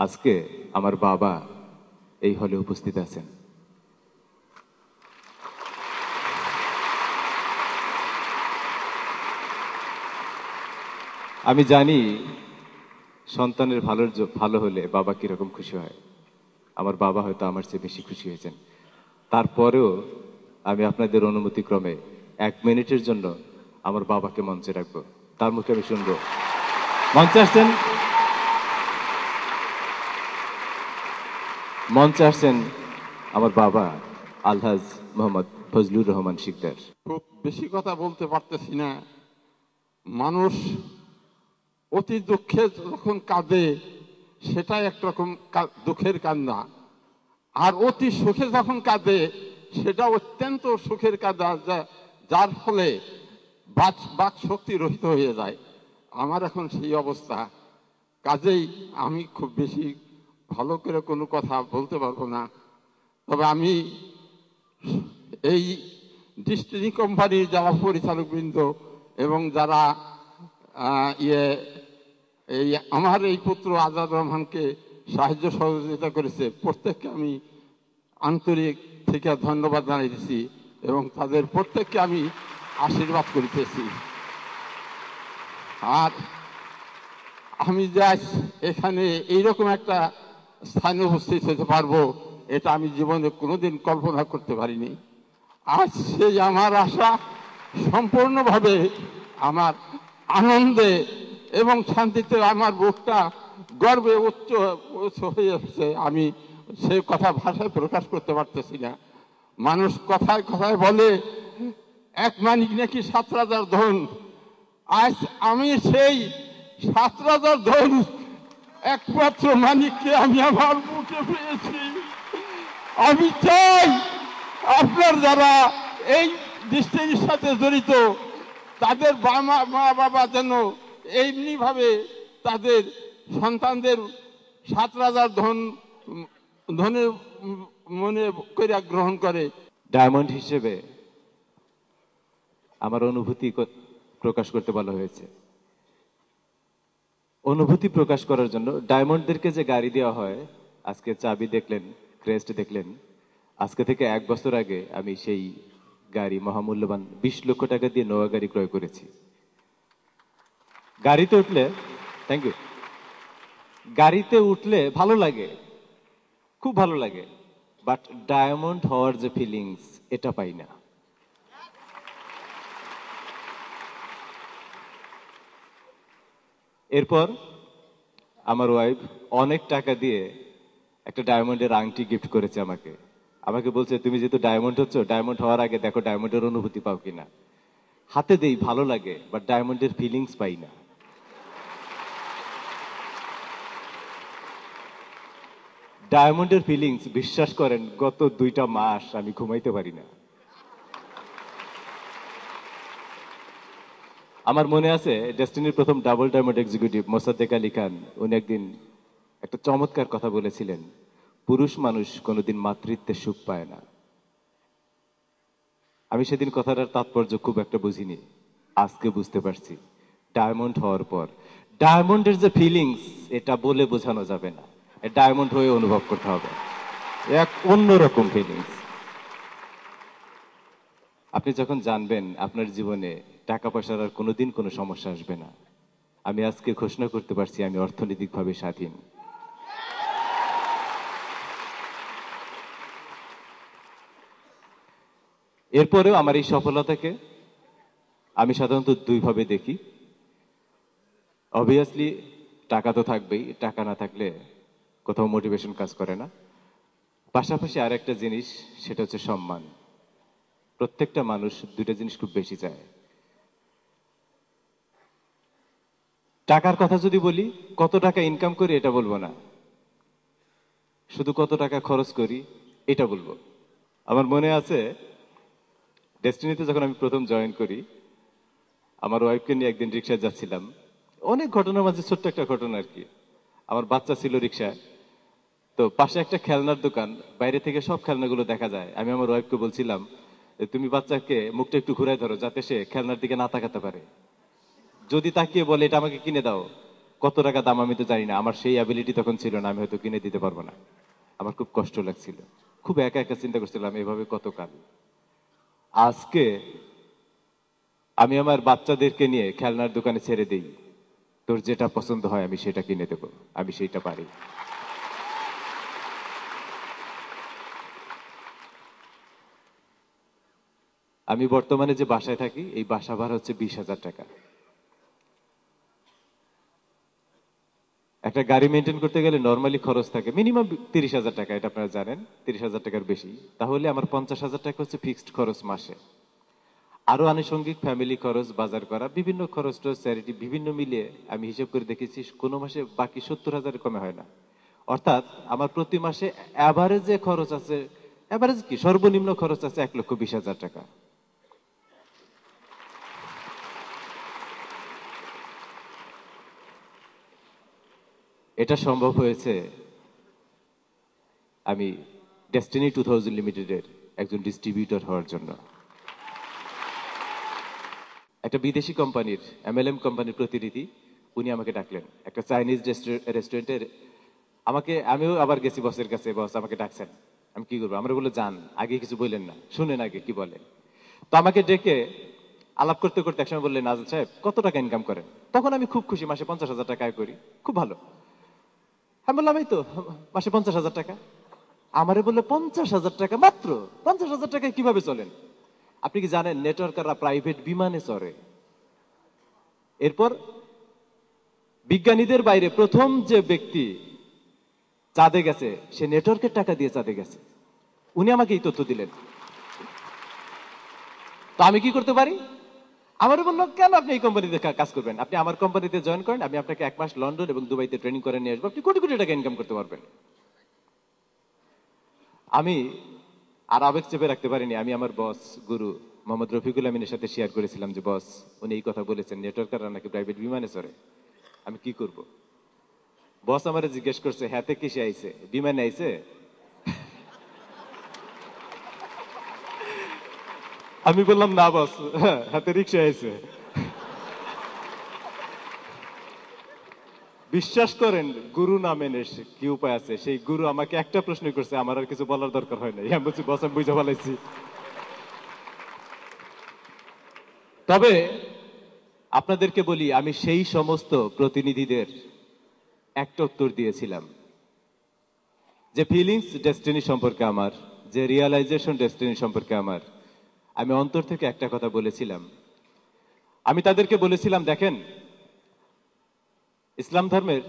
আজকে আমার বাবা এই হলে উপস্থিত আছেন। আমি জানি সন্তানের ভালো হলে বাবা কিরকম খুশি হয়। আমার বাবা হয়তো আমার চেয়ে বেশি খুশি হয়েছেন। তারপরেও আমি আপনাদের অনুমতি ক্রমে 1 মিনিটের জন্য আমার বাবাকে মঞ্চে রাখবো, তার মুখে আমি শুনবো। মঞ্চে আসছেন আমার বাবা আলহাজ মোহাম্মদ ফজলুর রহমান শিকদার। খুব বেশি কথা বলতে পারতেছি না। মানুষ অতি দুঃখে যখন কাঁদে সেটা একরকম দুঃখের কান্না, আর অতি সুখে যখন কাঁদে সেটা অত্যন্ত সুখের কাঁদা, যার ফলে বাক শক্তি রহিত হয়ে যায়। আমার এখন সেই অবস্থা, কাজেই আমি খুব বেশি ভালো করে কোনো কথা বলতে পারবো না। তবে আমি এই ডিস্ট্রিক্ট কোম্পানির যারা পরিচালকবৃন্দ এবং যারা এই আমার এই পুত্র আজাদ রহমানকে সাহায্য সহযোগিতা করেছে, প্রত্যেককে আমি আন্তরিক থেকে ধন্যবাদ জানাইতেছি এবং তাদের প্রত্যেককে আমি আশীর্বাদ করিতেছি। আর আমি যে এখানে এইরকম একটা স্থানে উপস্থিত হতে পারবো এটা আমি জীবনে কোনোদিন কল্পনা করতে পারিনি। আজ সেই আমার আশা সম্পূর্ণভাবে আমার আনন্দে এবং শান্তিতে আমার বুকটা গর্বে উচ্চ হয়ে এসেছে। আমি সেই কথা ভাষায় প্রকাশ করতে পারতেছি না। মানুষ কথায় কথায় বলে 1 মানিক নাকি 7 রাজার ধন। আজ আমি সেই 7 রাজার ধন একমাত্র মানিককে আমি আমার বুকে পেয়েছি। আমি চাই আপনার যারা এই ডিস্ট্রিক্টের সাথে জড়িত তাদের মা বাবা যেন এমনি ভাবে তাদের সন্তানদের 7 রাজার ধনের মনে করে গ্রহণ করে। ডায়মন্ড হিসেবে আমার অনুভূতি প্রকাশ করতে বলা হয়েছে। অনুভূতি প্রকাশ করার জন্য ডায়মন্ডদেরকে যে গাড়ি দেওয়া হয়, আজকে চাবি দেখলেন, ক্রেস্ট দেখলেন, আজকে থেকে 1 বছর আগে আমি সেই গাড়ি মহামূল্যবান 20 লক্ষ টাকা দিয়ে নোয়া গাড়ি ক্রয় করেছি। গাড়িতে উঠলে থ্যাংক ইউ, গাড়িতে উঠলে ভালো লাগে, খুব ভালো লাগে, বাট ডায়মন্ড হওয়ার যে ফিলিংস এটা পাই না। এরপর আমার ওয়াইফ অনেক টাকা দিয়ে একটা ডায়মন্ডের আংটি গিফট করেছে আমাকে। আমাকে বলছে তুমি যেহেতু ডায়মন্ড হচ্ছ, ডায়মন্ড হওয়ার আগে দেখো ডায়মন্ডের অনুভূতি পাও কিনা। হাতে দেই, ভালো লাগে, বাট ডায়মন্ডের ফিলিংস পাই না। ডায়মন্ডের ফিলিংস, বিশ্বাস করেন গত 2টা মাস আমি ঘুমাইতে পারি না। আমার মনে আছে ডেস্টিনির প্রথম double diamond executive Mosaddek Ali Khan, উনি একদিন একটা চমৎকার কথা বলেছিলেন, পুরুষ মানুষ কোনোদিন মাতৃত্বের সুখ পায় না। আমি সেদিন কথাটার তাৎপর্য খুব একটা বুঝিনি, আজকে বুঝতে পারছি। ডায়মন্ড হওয়ার পর ডায়মন্ডের যে ফিলিংস এটা বলে বোঝানো যাবে না, ডায়মন্ড হয়ে অনুভব করতে হবে, এক অন্যরকম ফিলিংস। আপনি যখন জানবেন আপনার জীবনে টাকা পয়সার আর কোনোদিন কোনো সমস্যা আসবে না। আমি আজকে ঘোষণা করতে পারছি আমি অর্থনৈতিকভাবে স্বাধীন। এরপরেও আমার এই সফলতাকে আমি সাধারণত 2 ভাবে দেখি। অবভিয়াসলি টাকা তো থাকবেই, টাকা না থাকলে কোথাও মোটিভেশন কাজ করে না। পাশাপাশি আর একটা জিনিস, সেটা হচ্ছে সম্মান। প্রত্যেকটা মানুষ 2টা জিনিস খুব বেশি চায়, টাকার কথা যদি বলি, কত টাকা ইনকাম করি এটা বলবো না, শুধু কত টাকা খরচ করি এটা বলবো। আমার মনে আছে ডেস্টিনিতে যখন আমি প্রথম জয়েন করি, আমার ওয়াইফকে নিয়ে একদিন রিক্সায় যাচ্ছিলাম। অনেক ঘটনার মাঝে ছোট্ট একটা ঘটনা আর কি। আমার বাচ্চা ছিল রিক্সায়, তো পাশে একটা খেলনার দোকান, বাইরে থেকে সব খেলনাগুলো দেখা যায়। আমি আমার ওয়াইফকে বলছিলাম যে তুমি বাচ্চাকে মুখটা একটু ঘুরাই ধরো যাতে সে খেলনার দিকে না তাকাতে পারে। যদি তাকিয়ে বলে এটা আমাকে কিনে দাও, কত টাকা দাম আমি তো জানি না, আমার সেই অ্যাবিলিটি তখন ছিল না, আমি হয়তো কিনে দিতে পারবো না। আমার খুব কষ্ট লাগছিল, খুব একা একা চিন্তা করছিলাম এভাবে কতকাল। আজকে আমি আমার বাচ্চাদেরকে নিয়ে খেলনার দোকানে ছেড়ে দিই, তোর যেটা পছন্দ হয় আমি সেটা কিনে দেবো, আমি সেইটা পারি। আমি বর্তমানে যে বাসায় থাকি, এই বাসা ভাড়া হচ্ছে 20,000 টাকা। একটা গাড়ি মেনটেন করতে গেলে নর্মালি খরচ থাকে মিনিমাম 30,000 টাকা, এটা আপনারা জানেন, 30,000 টাকার বেশি। তাহলে আমার 50,000 টাকা হচ্ছে ফিক্সড খরচ মাসে। আরো আনুষঙ্গিক ফ্যামিলি খরচ, বাজার করা, বিভিন্ন খরচ, চ্যারিটি, বিভিন্ন মিলিয়ে আমি হিসেব করে দেখেছি কোনো মাসে বাকি 70,000 কমে হয় না। অর্থাৎ আমার প্রতি মাসে অ্যাভারেজে খরচ আছে, অ্যাভারেজ কি সর্বনিম্ন খরচ আছে 1,20,000 টাকা। এটা সম্ভব হয়েছে আমি ডেস্টিনি 2000 লিমিটেডের একজন ডিস্ট্রিবিউটর হওয়ার জন্য। একটা বিদেশি কোম্পানির, MLM কোম্পানির প্রতিনিধি, উনি আমাকে ডাকলেন একটা চাইনিজ রেস্টুরেন্টের। আমিও আবার গেছি বসের কাছে, বস আমাকে ডাকছেন, আমি কি করবো? আমরা বলে যান, আগে কিছু বললেন না, শুনেন আগে কি বলে। তো আমাকে ডেকে আলাপ করতে করতে একসময় বললেন, নাজল সাহেব কত টাকা ইনকাম করেন? তখন আমি খুব খুশি, মাসে 50,000 টাকা আয় করি, খুব ভালো। আমি বললাম এই তো মাসে 50,000 টাকা। আমারে বললো 50,000 টাকা মাত্র? 50,000 টাকায় কিভাবে চলেন? আপনি কি জানেন নেটওয়ার্কাররা প্রাইভেট বিমানে চড়ে? এরপর বিজ্ঞানীদের বাইরে প্রথম যে ব্যক্তি চাঁদে গেছে, সে নেটওয়ার্কের টাকা দিয়ে চাঁদে গেছে। উনি আমাকে এই তথ্য দিলেন। তো আমি কি করতে পারি? আমারও বললো কেন আপনি এই কোম্পানিতে কাজ করবেন? আপনি আমার কোম্পানিতে জয়েন করেন, আমি আপনাকে 1 মাস লন্ডন এবং দুবাইতে ট্রেনিং করে নিয়ে আসবো, আপনি কোটি কোটি টাকা ইনকাম করতে পারবেন। আমি আর আবেগ চেপে রাখতে পারিনি। আমি আমার বস গুরু মোহাম্মদ রফিকুল আমিনের সাথে শেয়ার করেছিলাম যে বস উনি এই কথা বলেছেন, নেটওয়ার্কাররা নাকি প্রাইভেট বিমানে চড়ে, আমি কি করব? বস আমারে জিজ্ঞেস করছে, হাতে কিসে আইছে? বিমানে আইছে? আমি বললাম না বস, হাতে রিক্সা আইছে। বিশ্বাস করেন গুরু না মেনে কি উপায় আছে? সেই গুরু আমাকে একটা প্রশ্ন করছে, আমার আর কিছু বলার দরকার হয় না। আমি বলছি বস আমি বুঝে ফেলাইছি। তবে আপনাদেরকে বলি, আমি সেই সমস্ত প্রতিনিধিদের একটা উত্তর দিয়েছিলাম যে ফিলিংস ডেস্টিনি সম্পর্কে আমার, যে রিয়ালাইজেশন ডেস্টিনি সম্পর্কে আমার, আমি অন্তর থেকে একটা কথা বলেছিলাম। আমি তাদেরকে বলেছিলাম দেখেন, ইসলাম ধর্মের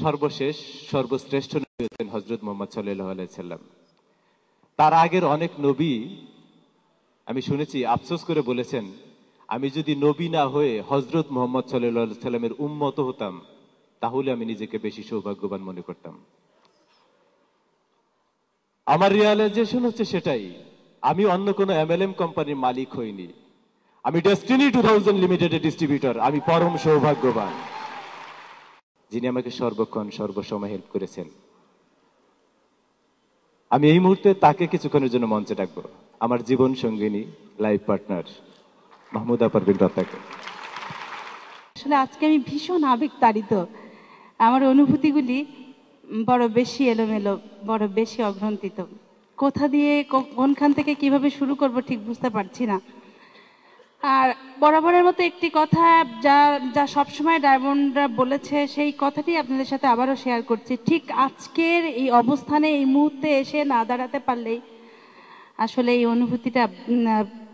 সর্বশেষ সর্বশ্রেষ্ঠ নবী হচ্ছেন হযরত মুহাম্মদ সাল্লাল্লাহু আলাইহি সাল্লাম। তার আগের অনেক নবী আমি শুনেছি আফসোস করে বলেছেন, আমি যদি নবী না হয়ে হযরত মুহাম্মদ সাল্লাল্লাহু আলাইহি সাল্লামের উম্মত হতাম তাহলে আমি নিজেকে বেশি সৌভাগ্যবান মনে করতাম। আমার রিয়ালাইজেশন হচ্ছে সেটাই। আমি অন্য কোনো MLM কোম্পানির মালিক হইনি, আমি ডেস্টিনি 2000 লিমিটেডের ডিস্ট্রিবিউটর। আমি পরম সৌভাগ্যবান যিনি আমাকে সর্বক্ষণ সর্বসময় হেল্প করেছেন। আমি এই মুহূর্তে তাকে কিছুক্ষণের জন্য মঞ্চে ডাকবো, আমার জীবন সঙ্গিনী, লাইফ পার্টনার মাহমুদা পারভিন রত্নাকে। আসলে আজকে আমি ভীষণ আবেগতাড়িত, আমার অনুভূতিগুলি বড় বেশি এলোমেলো, বড় বেশি অগ্রন্থিত। কোথা দিয়ে কোনখান থেকে কিভাবে শুরু করব ঠিক বুঝতে পারছি না। আর বরাবরের মতো একটি কথা যা যা সবসময় ডায়মন্ডরা বলেছে, সেই কথাটি আপনাদের সাথে আবারও শেয়ার করছি। ঠিক আজকের এই অবস্থানে এই মুহূর্তে এসে না দাঁড়াতে পারলেই আসলে এই অনুভূতিটা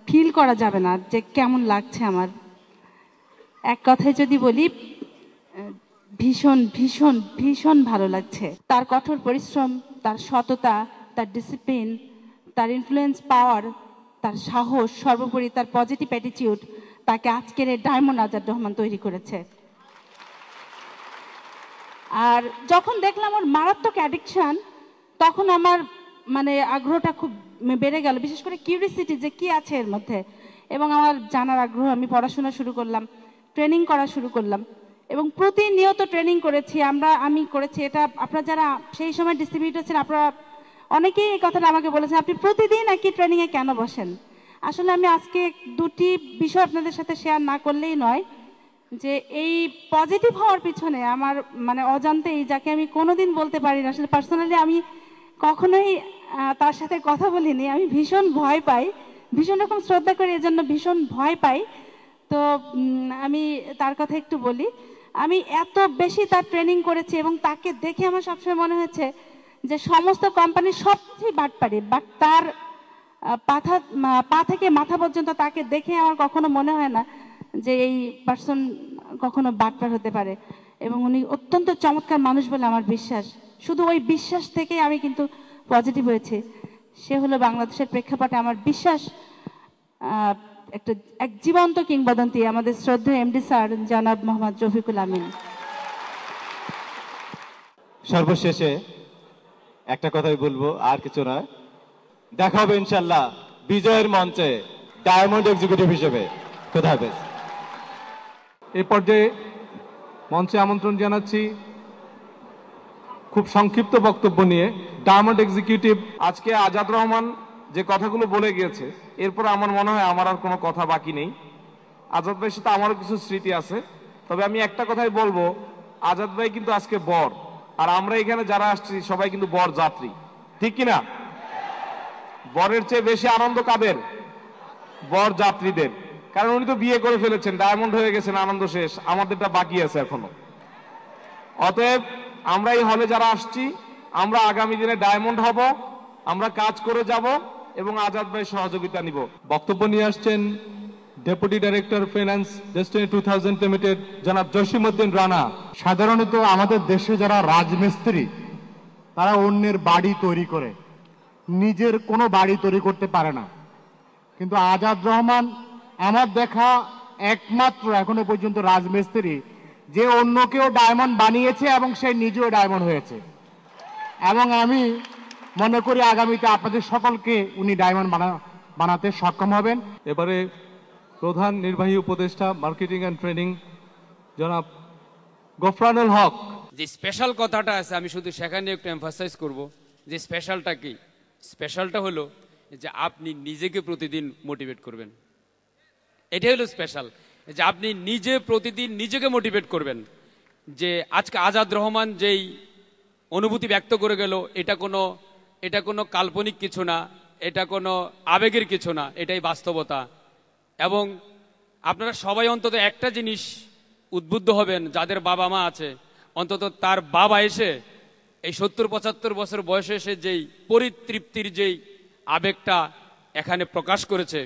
ফিল করা যাবে না যে কেমন লাগছে আমার। এক কথায় যদি বলি, ভীষণ ভীষণ ভীষণ ভালো লাগছে। তার কঠোর পরিশ্রম, তার সততা, তার ডিসিপ্লিন, তার ইনফ্লুয়েন্স পাওয়ার, তার সাহস, সর্বোপরি তার পজিটিভ অ্যাটিটিউড তাকে আজকের এই ডায়মন্ড আজাদ রহমান তৈরি করেছে। আর যখন দেখলাম ওর মারাত্মক অ্যাডিকশান, তখন আমার মানে আগ্রহটা খুব বেড়ে গেল, বিশেষ করে কিউরিসিটি যে কি আছে এর মধ্যে, এবং আমার জানার আগ্রহ। আমি পড়াশোনা শুরু করলাম, ট্রেনিং করা শুরু করলাম, এবং প্রতিনিয়ত ট্রেনিং করেছি আমি করেছি। এটা আপনারা যারা সেই সময় ডিস্ট্রিবিউটর ছিলেন, আপনারা অনেকেই এই কথাটা আমাকে বলেছেন, আপনি প্রতিদিন একই ট্রেনিংয়ে কেন বসেন? আসলে আমি আজকে দুটি বিষয় আপনাদের সাথে শেয়ার না করলেই নয়, যে এই পজিটিভ হওয়ার পিছনে আমার মানে অজান্তেই, যাকে আমি কোনোদিন বলতে পারি না, আসলে পার্সোনালি আমি কখনোই তার সাথে কথা বলিনি, আমি ভীষণ ভয় পাই, ভীষণ রকম শ্রদ্ধা করি, এজন্য ভীষণ ভয় পাই। তো আমি তার কথা একটু বলি। আমি এত বেশি তার ট্রেনিং করেছি এবং তাকে দেখে আমার সবসময় মনে হয়েছে যে সমস্ত কোম্পানির সব কিছুই বাটপারি, বাট তার পা থেকে মাথা পর্যন্ত তাকে দেখে আমার কখনো মনে হয় না যে এই পার্সন কখনো বাটপার হতে পারে, এবং উনি অত্যন্ত চমৎকার মানুষ বলে আমার বিশ্বাস। শুধু ওই বিশ্বাস থেকেই আমি কিন্তু পজিটিভ হয়েছে। সে হলো বাংলাদেশের প্রেক্ষাপটে আমার বিশ্বাস এক জীবন্ত কিংবদন্তি, আমাদের শ্রদ্ধেয় এমডি স্যার জনাব মোহাম্মদ রফিকুল আমিন। সর্বশেষে একটা কথাই বলবো, আর কিছু নয়। দেখা হবে ইনশাল্লাহ বিজয়ের মঞ্চে ডায়মন্ড এক্সিকিউটিভ হিসেবে। খোদা হাফেজ। এই পর্যায়ে মঞ্চে আমন্ত্রণ জানাচ্ছি খুব সংক্ষিপ্ত বক্তব্য নিয়ে ডায়মন্ড এক্সিকিউটিভ। আজকে আজাদ রহমান যে কথাগুলো বলে গিয়েছে, এরপর আমার মনে হয় আমার আর কোনো কথা বাকি নেই। আজাদ ভাইয়ের সাথে আমারও কিছু স্মৃতি আছে, তবে আমি একটা কথাই বলবো, আজাদ ভাই কিন্তু আজকে বর, আর আমরা এখানে যারা আসছি সবাই কিন্তু বর যাত্রী, ঠিক কিনা? বরের চেয়ে বেশি আনন্দ কাদের? বর যাত্রীদের, কারণ উনি তো বিয়ে করে ফেলেছেন, ডায়মন্ড হয়ে গেছেন, আনন্দ শেষ, আমাদেরটা বাকি আছে এখনো। অতএব আমরা এই হলে যারা আসছি, আমরা আগামী দিনে ডায়মন্ড হব, আমরা কাজ করে যাব এবং আজাদ ভাই সহযোগিতা নিব। বক্তব্য নিয়ে আসছেন deputy director finance destiny 2000 limited জনাব জসিমউদ্দিন রানা। সাধারণত আমাদের দেশে যারা রাজমিস্ত্রি, তারা অন্যের বাড়ি তৈরি করে, নিজের কোনো বাড়ি তৈরি করতে পারে না। কিন্তু আজাদ রহমান আমার দেখা একমাত্র এখনো পর্যন্ত রাজমিস্ত্রি যে অন্যকেও ডায়মন্ড বানিয়েছে এবং সে নিজেও ডায়মন্ড হয়েছে। এবং আমি মনে করি আগামীতে আপনাদের সকলকে উনি ডায়মন্ড বানাতে সক্ষম হবেন। এবারে প্রধান নির্বাহী উপদেষ্টা মার্কেটিং অ্যান্ড ট্রেনিং জনাব গফরানুল হক। যে স্পেশাল কথাটা আছে, আমি শুধু সেখানে একটু এমফাসাইজ করব যে স্পেশালটা কি। স্পেশালটা হলো যে আপনি নিজেকে প্রতিদিন মোটিভেট করবেন, এটাই হলো স্পেশাল, যে আপনি নিজে প্রতিদিন নিজেকে মোটিভেট করবেন। যে আজকে আজাদ রহমান যেই অনুভূতি ব্যক্ত করে গেল, এটা কোনো কাল্পনিক কিছু না, এটা কোনো আবেগের কিছু না, এটাই বাস্তবতা। এবং আপনারা সবাই অন্তত একটা জিনিস উদ্বুদ্ধ হবেন, যাদের বাবা মা আছে, অন্তত তার বাবা এসে এই 70-75 বছর বয়সে এসে যেই পরিতৃপ্তির যেই আবেগটা এখানে প্রকাশ করেছে,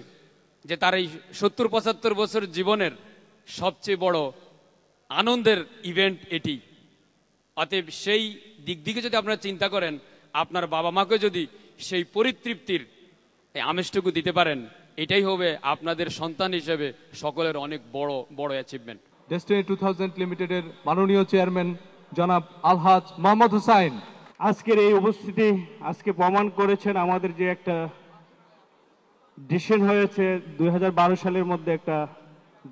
যে তার এই 70-75 বছর জীবনের সবচেয়ে বড় আনন্দের ইভেন্ট এটি। অতএব সেই দিক দিকে যদি আপনারা চিন্তা করেন, আপনার বাবা মাকে যদি সেই পরিতৃপ্তির এই আমেজটুকু দিতে পারেন, এটাই হবে আপনাদের সন্তান হিসেবে সকলের অনেক বড় বড় অ্যাচিভমেন্ট। ডেস্টিনি 2000 লিমিটেডের মাননীয় চেয়ারম্যান জনাব আলহাজ মোহাম্মদ হুসাইন। আজকের এই উপস্থিতি আজকে প্রমাণ করেছেন আমাদের যে একটা ডিসিশন হয়েছে 2012 সালের মধ্যে একটা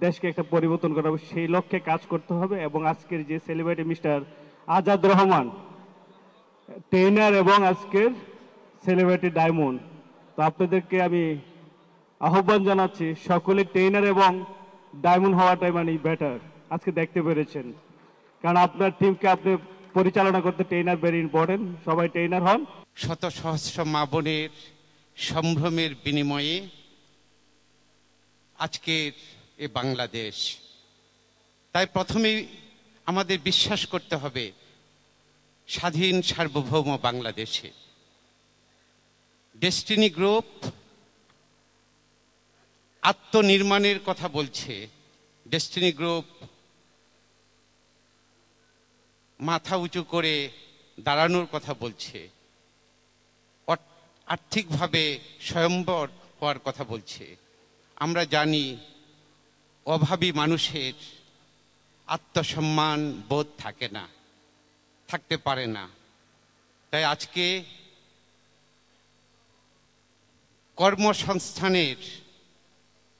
দেশকে একটা পরিবর্তন করা হবে, সেই লক্ষ্যে কাজ করতে হবে। এবং আজকের যে celebrity mister Azad Rahman trainer এবং আজকের সেলিব্রিটি ডায়মন্ড, তো আপনাদেরকে আমি আহ্বান জানাচ্ছি সকলে ট্রেনার এবং ডায়মন্ড হওয়াটাই মানে বেটার। আজকে দেখতে পেরেছেন, কারণ আপনার টিমকে আপনি পরিচালনা করতে ট্রেনার ভেরি ইম্পর্টেন্ট, সবাই ট্রেনার হন। শত সহস্র মা বোনের সম্ভ্রমের বিনিময়ে আজকের এ বাংলাদেশ। তাই প্রথমেই আমাদের বিশ্বাস করতে হবে স্বাধীন সার্বভৌম বাংলাদেশে। ডেস্টিনি গ্রুপ আত্মনির্মাণের কথা বলছে, ডেস্টিনি গ্রুপ মাথা উঁচু করে দাঁড়ানোর কথা বলছে, আর্থিকভাবে স্বয়ম্বর হওয়ার কথা বলছে। আমরা জানি অভাবী মানুষের আত্মসম্মান বোধ থাকে না, থাকতে পারে না। তাই আজকে কর্মসংস্থানের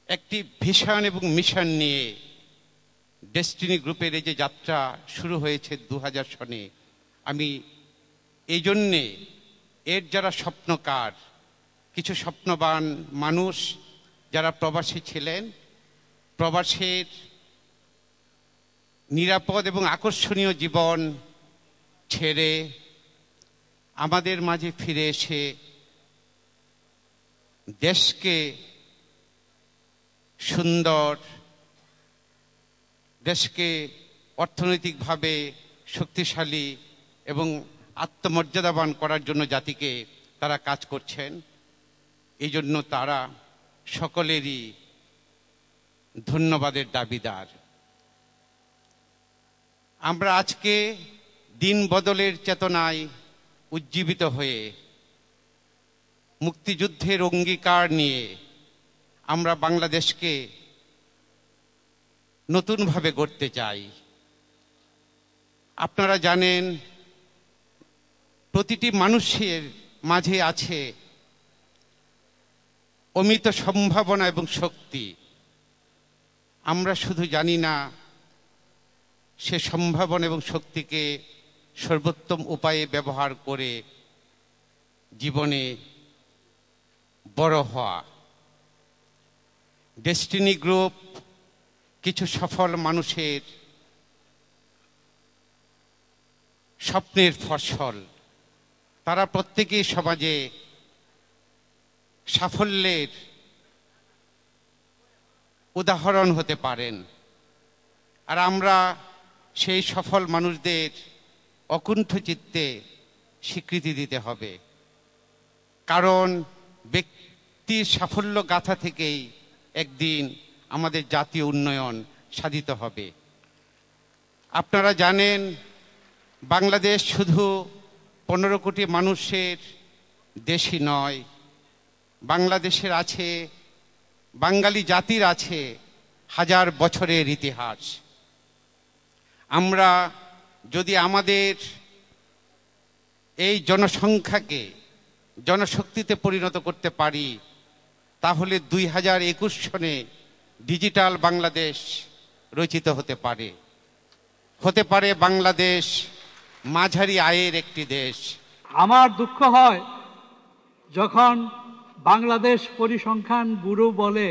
একটি ভিশন এবং মিশন নিয়ে ডেস্টিনি গ্রুপের এই যে যাত্রা শুরু হয়েছে 2000 সনে, আমি এই জন্যে এর যারা স্বপ্নকার, কিছু স্বপ্নবান মানুষ যারা প্রবাসী ছিলেন, প্রবাসের নিরাপদ এবং আকর্ষণীয় জীবন ছেড়ে আমাদের মাঝে ফিরে এসে দেশকে সুন্দর, দেশকে অর্থনৈতিকভাবে শক্তিশালী এবং আত্মমর্যাদাবান করার জন্য জাতিকে তারা কাজ করছেন। এই জন্য তারা সকলেরই ধন্যবাদের দাবিদার। আমরা আজকে দিন বদলের চেতনায় উজ্জীবিত হয়ে মুক্তিযুদ্ধের অঙ্গীকার নিয়ে আমরা বাংলাদেশকে নতুনভাবে গড়তে চাই। আপনারা জানেন প্রতিটি মানুষের মাঝে আছে অমিত সম্ভাবনা এবং শক্তি। আমরা শুধু জানি না সে সম্ভাবনা এবং শক্তিকে সর্বোত্তম উপায়ে ব্যবহার করে জীবনে বড় হওয়া। ডেস্টিনি গ্রুপ কিছু সফল মানুষের স্বপ্নের ফসল। তারা প্রত্যেকেই সমাজে সাফল্যের উদাহরণ হতে পারেন। আর আমরা সেই সফল মানুষদের অকুণ্ঠ চিত্তে স্বীকৃতি দিতে হবে, কারণ ব্যক্তির সাফল্য গাথা থেকেই একদিন আমাদের জাতীয় উন্নয়ন সাধিত হবে। আপনারা জানেন বাংলাদেশ শুধু 15 কোটি মানুষের দেশই নয়, বাংলাদেশের আছে, বাঙালি জাতির আছে হাজার বছরের ইতিহাস। আমরা যদি আমাদের এই জনসংখ্যাকে জনশক্তিতে পরিণত করতে পারি, তাহলে 2021 সনে ডিজিটাল বাংলাদেশ রচিত হতে পারে বাংলাদেশ মাঝারি আয়ের একটি দেশ। আমার দুঃখ হয় যখন বাংলাদেশ পরিসংখ্যান ব্যুরো বলে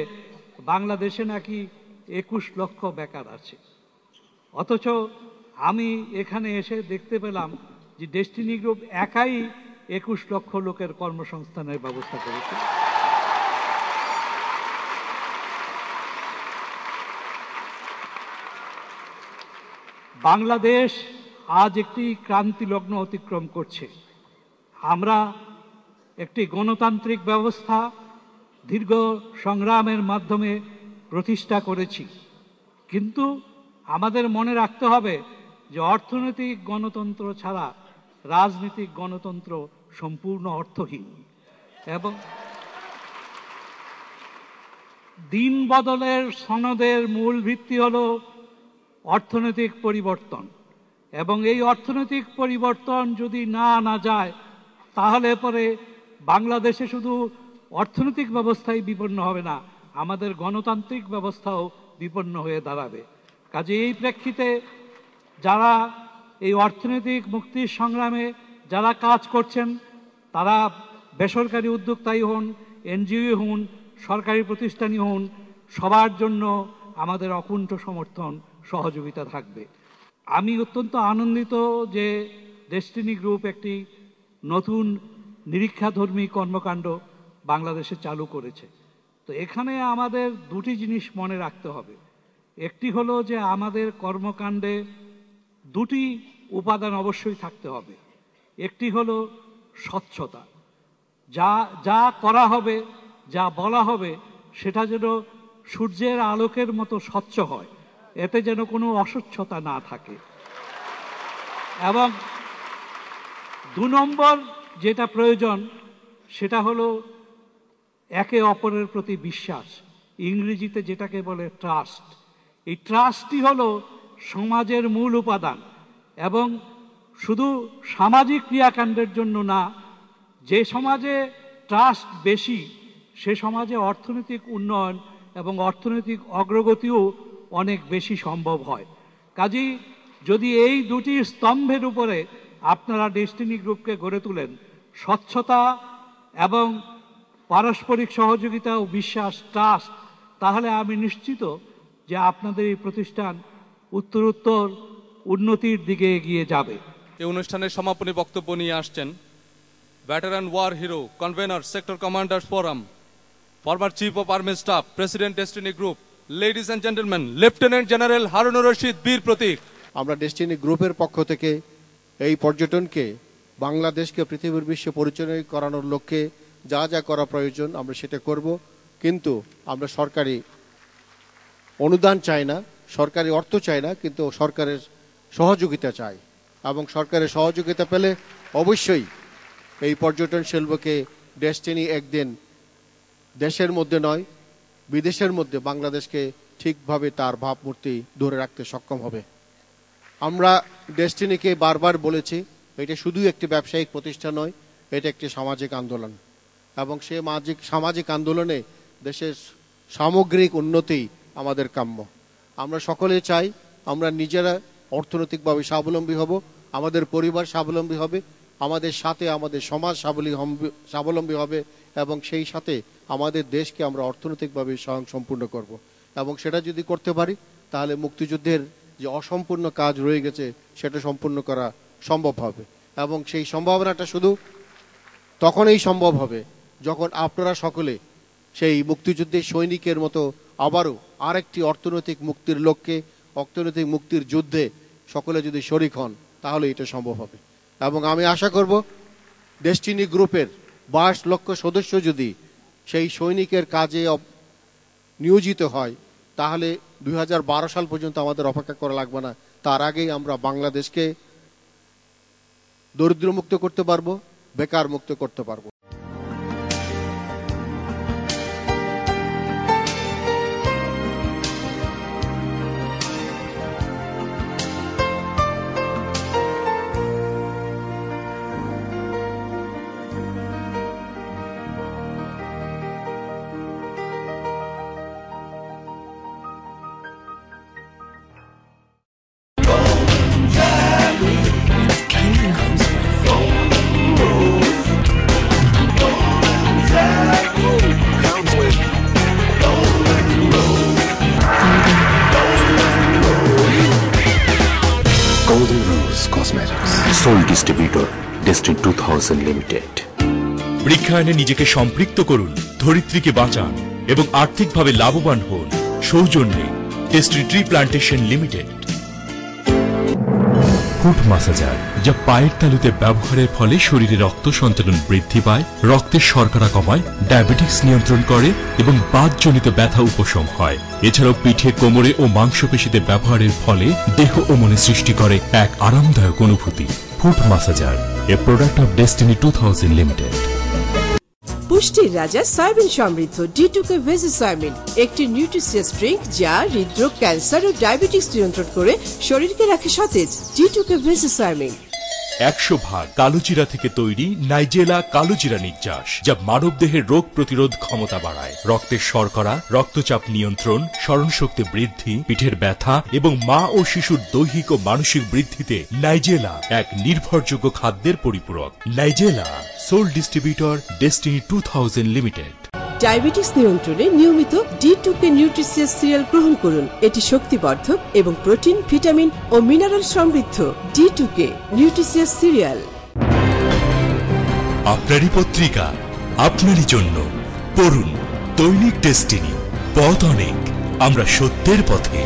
বাংলাদেশে নাকি 21 লক্ষ বেকার আছে, অথচ আমি এখানে এসে দেখতে পেলাম যে ডেস্টিনি গ্রুপ একাই 21 লক্ষ লোকের কর্মসংস্থানের ব্যবস্থা করেছে। বাংলাদেশ আজ একটি ক্রান্তি লগ্ন অতিক্রম করছে। আমরা একটি গণতান্ত্রিক ব্যবস্থা দীর্ঘ সংগ্রামের মাধ্যমে প্রতিষ্ঠা করেছি, কিন্তু আমাদের মনে রাখতে হবে যে অর্থনৈতিক গণতন্ত্র ছাড়া রাজনৈতিক গণতন্ত্র সম্পূর্ণ অর্থহীন। এবং দিন বদলের সনদের মূল ভিত্তি হলো অর্থনৈতিক পরিবর্তন, এবং এই অর্থনৈতিক পরিবর্তন যদি না আনা যায় তাহলে পরে বাংলাদেশে শুধু অর্থনৈতিক ব্যবস্থাই বিপন্ন হবে না, আমাদের গণতান্ত্রিক ব্যবস্থাও বিপন্ন হয়ে দাঁড়াবে। কাজে এই প্রেক্ষিতে যারা এই অর্থনৈতিক মুক্তির সংগ্রামে যারা কাজ করছেন, তারা বেসরকারি উদ্যোক্তাই হন, এনজিও হন, সরকারি প্রতিষ্ঠানই হন, সবার জন্য আমাদের অকুণ্ঠ সমর্থন সহযোগিতা থাকবে। আমি অত্যন্ত আনন্দিত যে ডেস্টিনি গ্রুপ একটি নতুন নিরীক্ষাধর্মী কর্মকাণ্ড বাংলাদেশে চালু করেছে। তো এখানে আমাদের দুটি জিনিস মনে রাখতে হবে। একটি হলো যে আমাদের কর্মকাণ্ডে দুটি উপাদান অবশ্যই থাকতে হবে। একটি হলো স্বচ্ছতা, যা করা হবে, যা বলা হবে সেটা যেন সূর্যের আলোকের মতো স্বচ্ছ হয়, এতে যেন কোনো অস্বচ্ছতা না থাকে। এবং 2 নম্বর যেটা প্রয়োজন সেটা হলো একে অপরের প্রতি বিশ্বাস, ইংরেজিতে যেটাকে বলে ট্রাস্ট। এই ট্রাস্টই হলো সমাজের মূল উপাদান, এবং শুধু সামাজিক ক্রিয়াকাণ্ডের জন্য না, যে সমাজে ট্রাস্ট বেশি সে সমাজে অর্থনৈতিক উন্নয়ন এবং অর্থনৈতিক অগ্রগতিও অনেক বেশি সম্ভব হয়। কাজেই যদি এই দুটি স্তম্ভের উপরে আপনারা ডেস্টিনি গ্রুপকে গড়ে তোলেন, স্বচ্ছতা এবং পারস্পরিক সহযোগিতা ও বিশ্বাস, ট্রাস্ট, তাহলে আমি নিশ্চিত যে আপনাদের এই প্রতিষ্ঠান উত্তরোত্তর উন্নতির দিকে এগিয়ে যাবে। এই অনুষ্ঠানের সমাপনী বক্তব্য নিয়ে আসছেন veteran war hero, convener, sector commanders forum, former chief of army staff, president Destiny Group, ladies and gentlemen, Lieutenant General Harunur Rashid বীর প্রতীক। আমরা ডেস্টিনি গ্রুপের পক্ষ থেকে এই পর্যটনকে বাংলাদেশকে পৃথিবীর বিশ্বে পরিচয় করানোর লক্ষ্যে যা যা করা প্রয়োজন আমরা সেটা করব, কিন্তু আমরা সরকারি অনুদান চাই না, সরকারি অর্থ চাই না, কিন্তু সরকারের সহযোগিতা চাই। এবং সরকারের সহযোগিতা পেলে অবশ্যই এই পর্যটন শিল্পকে ডেস্টিনি একদিন দেশের মধ্যে নয় বিদেশের মধ্যে বাংলাদেশকে ঠিকভাবে তার ভাবমূর্তি ধরে রাখতে সক্ষম হবে। আমরা ডেস্টিনিকে বারবার বলেছি, এটা শুধু একটি ব্যবসায়িক প্রতিষ্ঠান নয়, এটা একটি সামাজিক আন্দোলন, এবং সে সামাজিক আন্দোলনে দেশের সামগ্রিক উন্নতি আমাদের কাম্য। আমরা সকলে চাই আমরা নিজেরা অর্থনৈতিকভাবে স্বাবলম্বী হব, আমাদের পরিবার স্বাবলম্বী হবে, আমাদের সাথে আমাদের সমাজ স্বাবলম্বী হবে, এবং সেই সাথে আমাদের দেশকে আমরা অর্থনৈতিকভাবে স্বয়ংসম্পূর্ণ করব। এবং সেটা যদি করতে পারি তাহলে মুক্তিযুদ্ধের যে অসম্পূর্ণ কাজ রয়ে গেছে সেটা সম্পূর্ণ করা সম্ভব হবে। এবং সেই সম্ভাবনাটা শুধু তখনই সম্ভব হবে যখন আপনারা সকলে সেই মুক্তিযুদ্ধের সৈনিকের মতো আবারও আরেকটি অর্থনৈতিক মুক্তির লক্ষ্যে, অর্থনৈতিক মুক্তির যুদ্ধে সকলে যদি শরিক হন তাহলে এটা সম্ভব হবে। এবং আমি আশা করব ডেস্টিনি গ্রুপের 22 লক্ষ সদস্য যদি সেই সৈনিকের কাজে নিয়োজিত হয় তাহলে 2012 সাল পর্যন্ত আমাদের অপেক্ষা করা লাগবে না। তার আগেই আমরা বাংলাদেশকে দরিদ্রমুক্ত করতে পারবো, বেকার মুক্ত করতে পারবো। Golden Rose Cosmetics, sole distributor, Destiny 2000 Limited. বৃক্ষায়নে নিজেকে সম্পৃক্ত করুন, ধরিত্রীকে বাঁচান এবং আর্থিকভাবে লাভবান হন। সৌজন্যে destiny tree plantation limited. Foot মাসাজার, যা পায়ের তালুতে ব্যবহারের ফলে শরীরে রক্ত সঞ্চালন বৃদ্ধি পায়, রক্তের শর্করা কমায়, ডায়াবেটিক্স নিয়ন্ত্রণ করে এবং বাতজনিত ব্যথা উপশম হয়। এছাড়াও পিঠে, কোমরে ও মাংসপেশিতে ব্যবহারের ফলে দেহ ও মনে সৃষ্টি করে এক আরামদায়ক অনুভূতি। Foot মাসাজার, A product of destiny 2000 limited. পুষ্টির রাজা সয়াবিন সমৃদ্ধ D2K ভেজি সয়াবিন একটি নিউট্রিশিয়াস ড্রিঙ্ক যা হৃদরোগ, ক্যান্সার ও ডায়াবেটিস নিয়ন্ত্রণ করে শরীরকে রাখে সতেজ। D2K ভেজি সয়াবিন 100% কালোজিরা থেকে তৈরি নাইজেলা কালোজিরা নির্যাস, যা মানবদেহের রোগ প্রতিরোধ ক্ষমতা বাড়ায়, রক্তের শর্করা, রক্তচাপ নিয়ন্ত্রণ, স্মরণশক্তি বৃদ্ধি, পিঠের ব্যথা এবং মা ও শিশুর দৈহিক ও মানসিক বৃদ্ধিতে নাইজেলা এক নির্ভরযোগ্য খাদ্যের পরিপূরক। Nigella, soul distributor, destiny 2000 limited. Diabetes নিয়ন্ত্রণে নিয়মিত D2K নিউট্রিশিয়াস সিরিয়াল গ্রহণ করুন। এটি শক্তিবর্ধক এবং প্রোটিন, ভিটামিন ও মিনারেল সমৃদ্ধ। D2K nutritious serial. আপনারই পত্রিকা, আপনারই জন্য পড়ুন দৈনিক ডেস্টিনি। পথ অনেক, আমরা সত্যের পথে।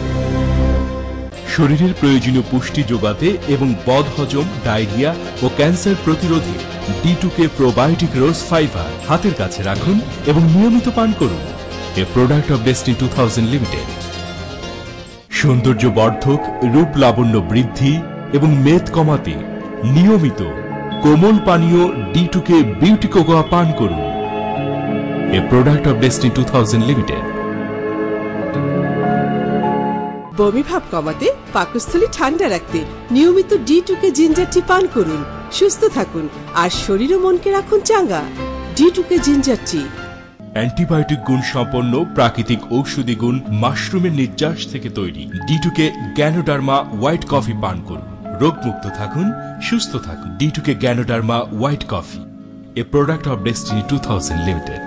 শরীরের প্রয়োজনীয় পুষ্টি যোগাতে এবং বদহজম, ডায়রিয়া ও ক্যান্সার প্রতিরোধে D2K প্রোবায়োটিক রোজ ফাইবার হাতের কাছে রাখুন এবং নিয়মিত পান করুন। এ প্রোডাক্ট অফ ডেস্টিনি 2000 লিমিটেড। সৌন্দর্য বর্ধক, রূপ লাবণ্য বৃদ্ধি এবং মেদ কমাতে নিয়মিত কোমল পানীয় D2K বিউটি কোকোয়া পান করুন। এ প্রোডাক্ট অফ ডেস্টিনি 2000 লিমিটেড। বমি ভাব কমাতে, পাকস্থলী ঠান্ডা রাখতে নিয়মিত D2K জিঞ্জার টি পান করুন। সুস্থ থাকুন আর শরীর ও মনকে রাখুন চাঙ্গা। D2K জিঞ্জার টি অ্যান্টিবায়োটিক গুণ সম্পন্ন প্রাকৃতিক ঔষধি গুণ মাশরুমের নির্যাস থেকে তৈরি। D2K গ্যানোডার্মা হোয়াইট কফি পান করুন, রোগমুক্ত থাকুন, সুস্থ থাকুন। D2K Ganoderma white coffee, A product of destiny 2000 limited.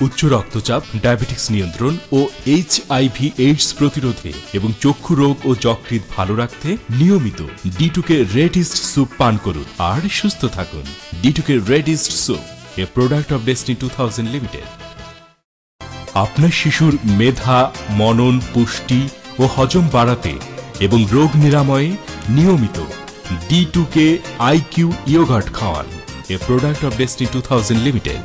উচ্চ রক্তচাপ, ডায়াবেটিক্স নিয়ন্ত্রণ ও HIV/AIDS প্রতিরোধে এবং চক্ষু রোগ ও যকৃৎ ভালো রাখতে নিয়মিত D2K রেড ইস্ট স্যুপ পান করুন আর সুস্থ থাকুন। D2K red east soup, A product of destiny 2000 limited. আপনার শিশুর মেধা, মনন, পুষ্টি ও হজম বাড়াতে এবং রোগ নিরাময়ে নিয়মিত D2K IQ ইয়োগার্ট খাওয়ান, এ প্রোডাক্ট অফ ডেস্টিনি 2000 লিমিটেড।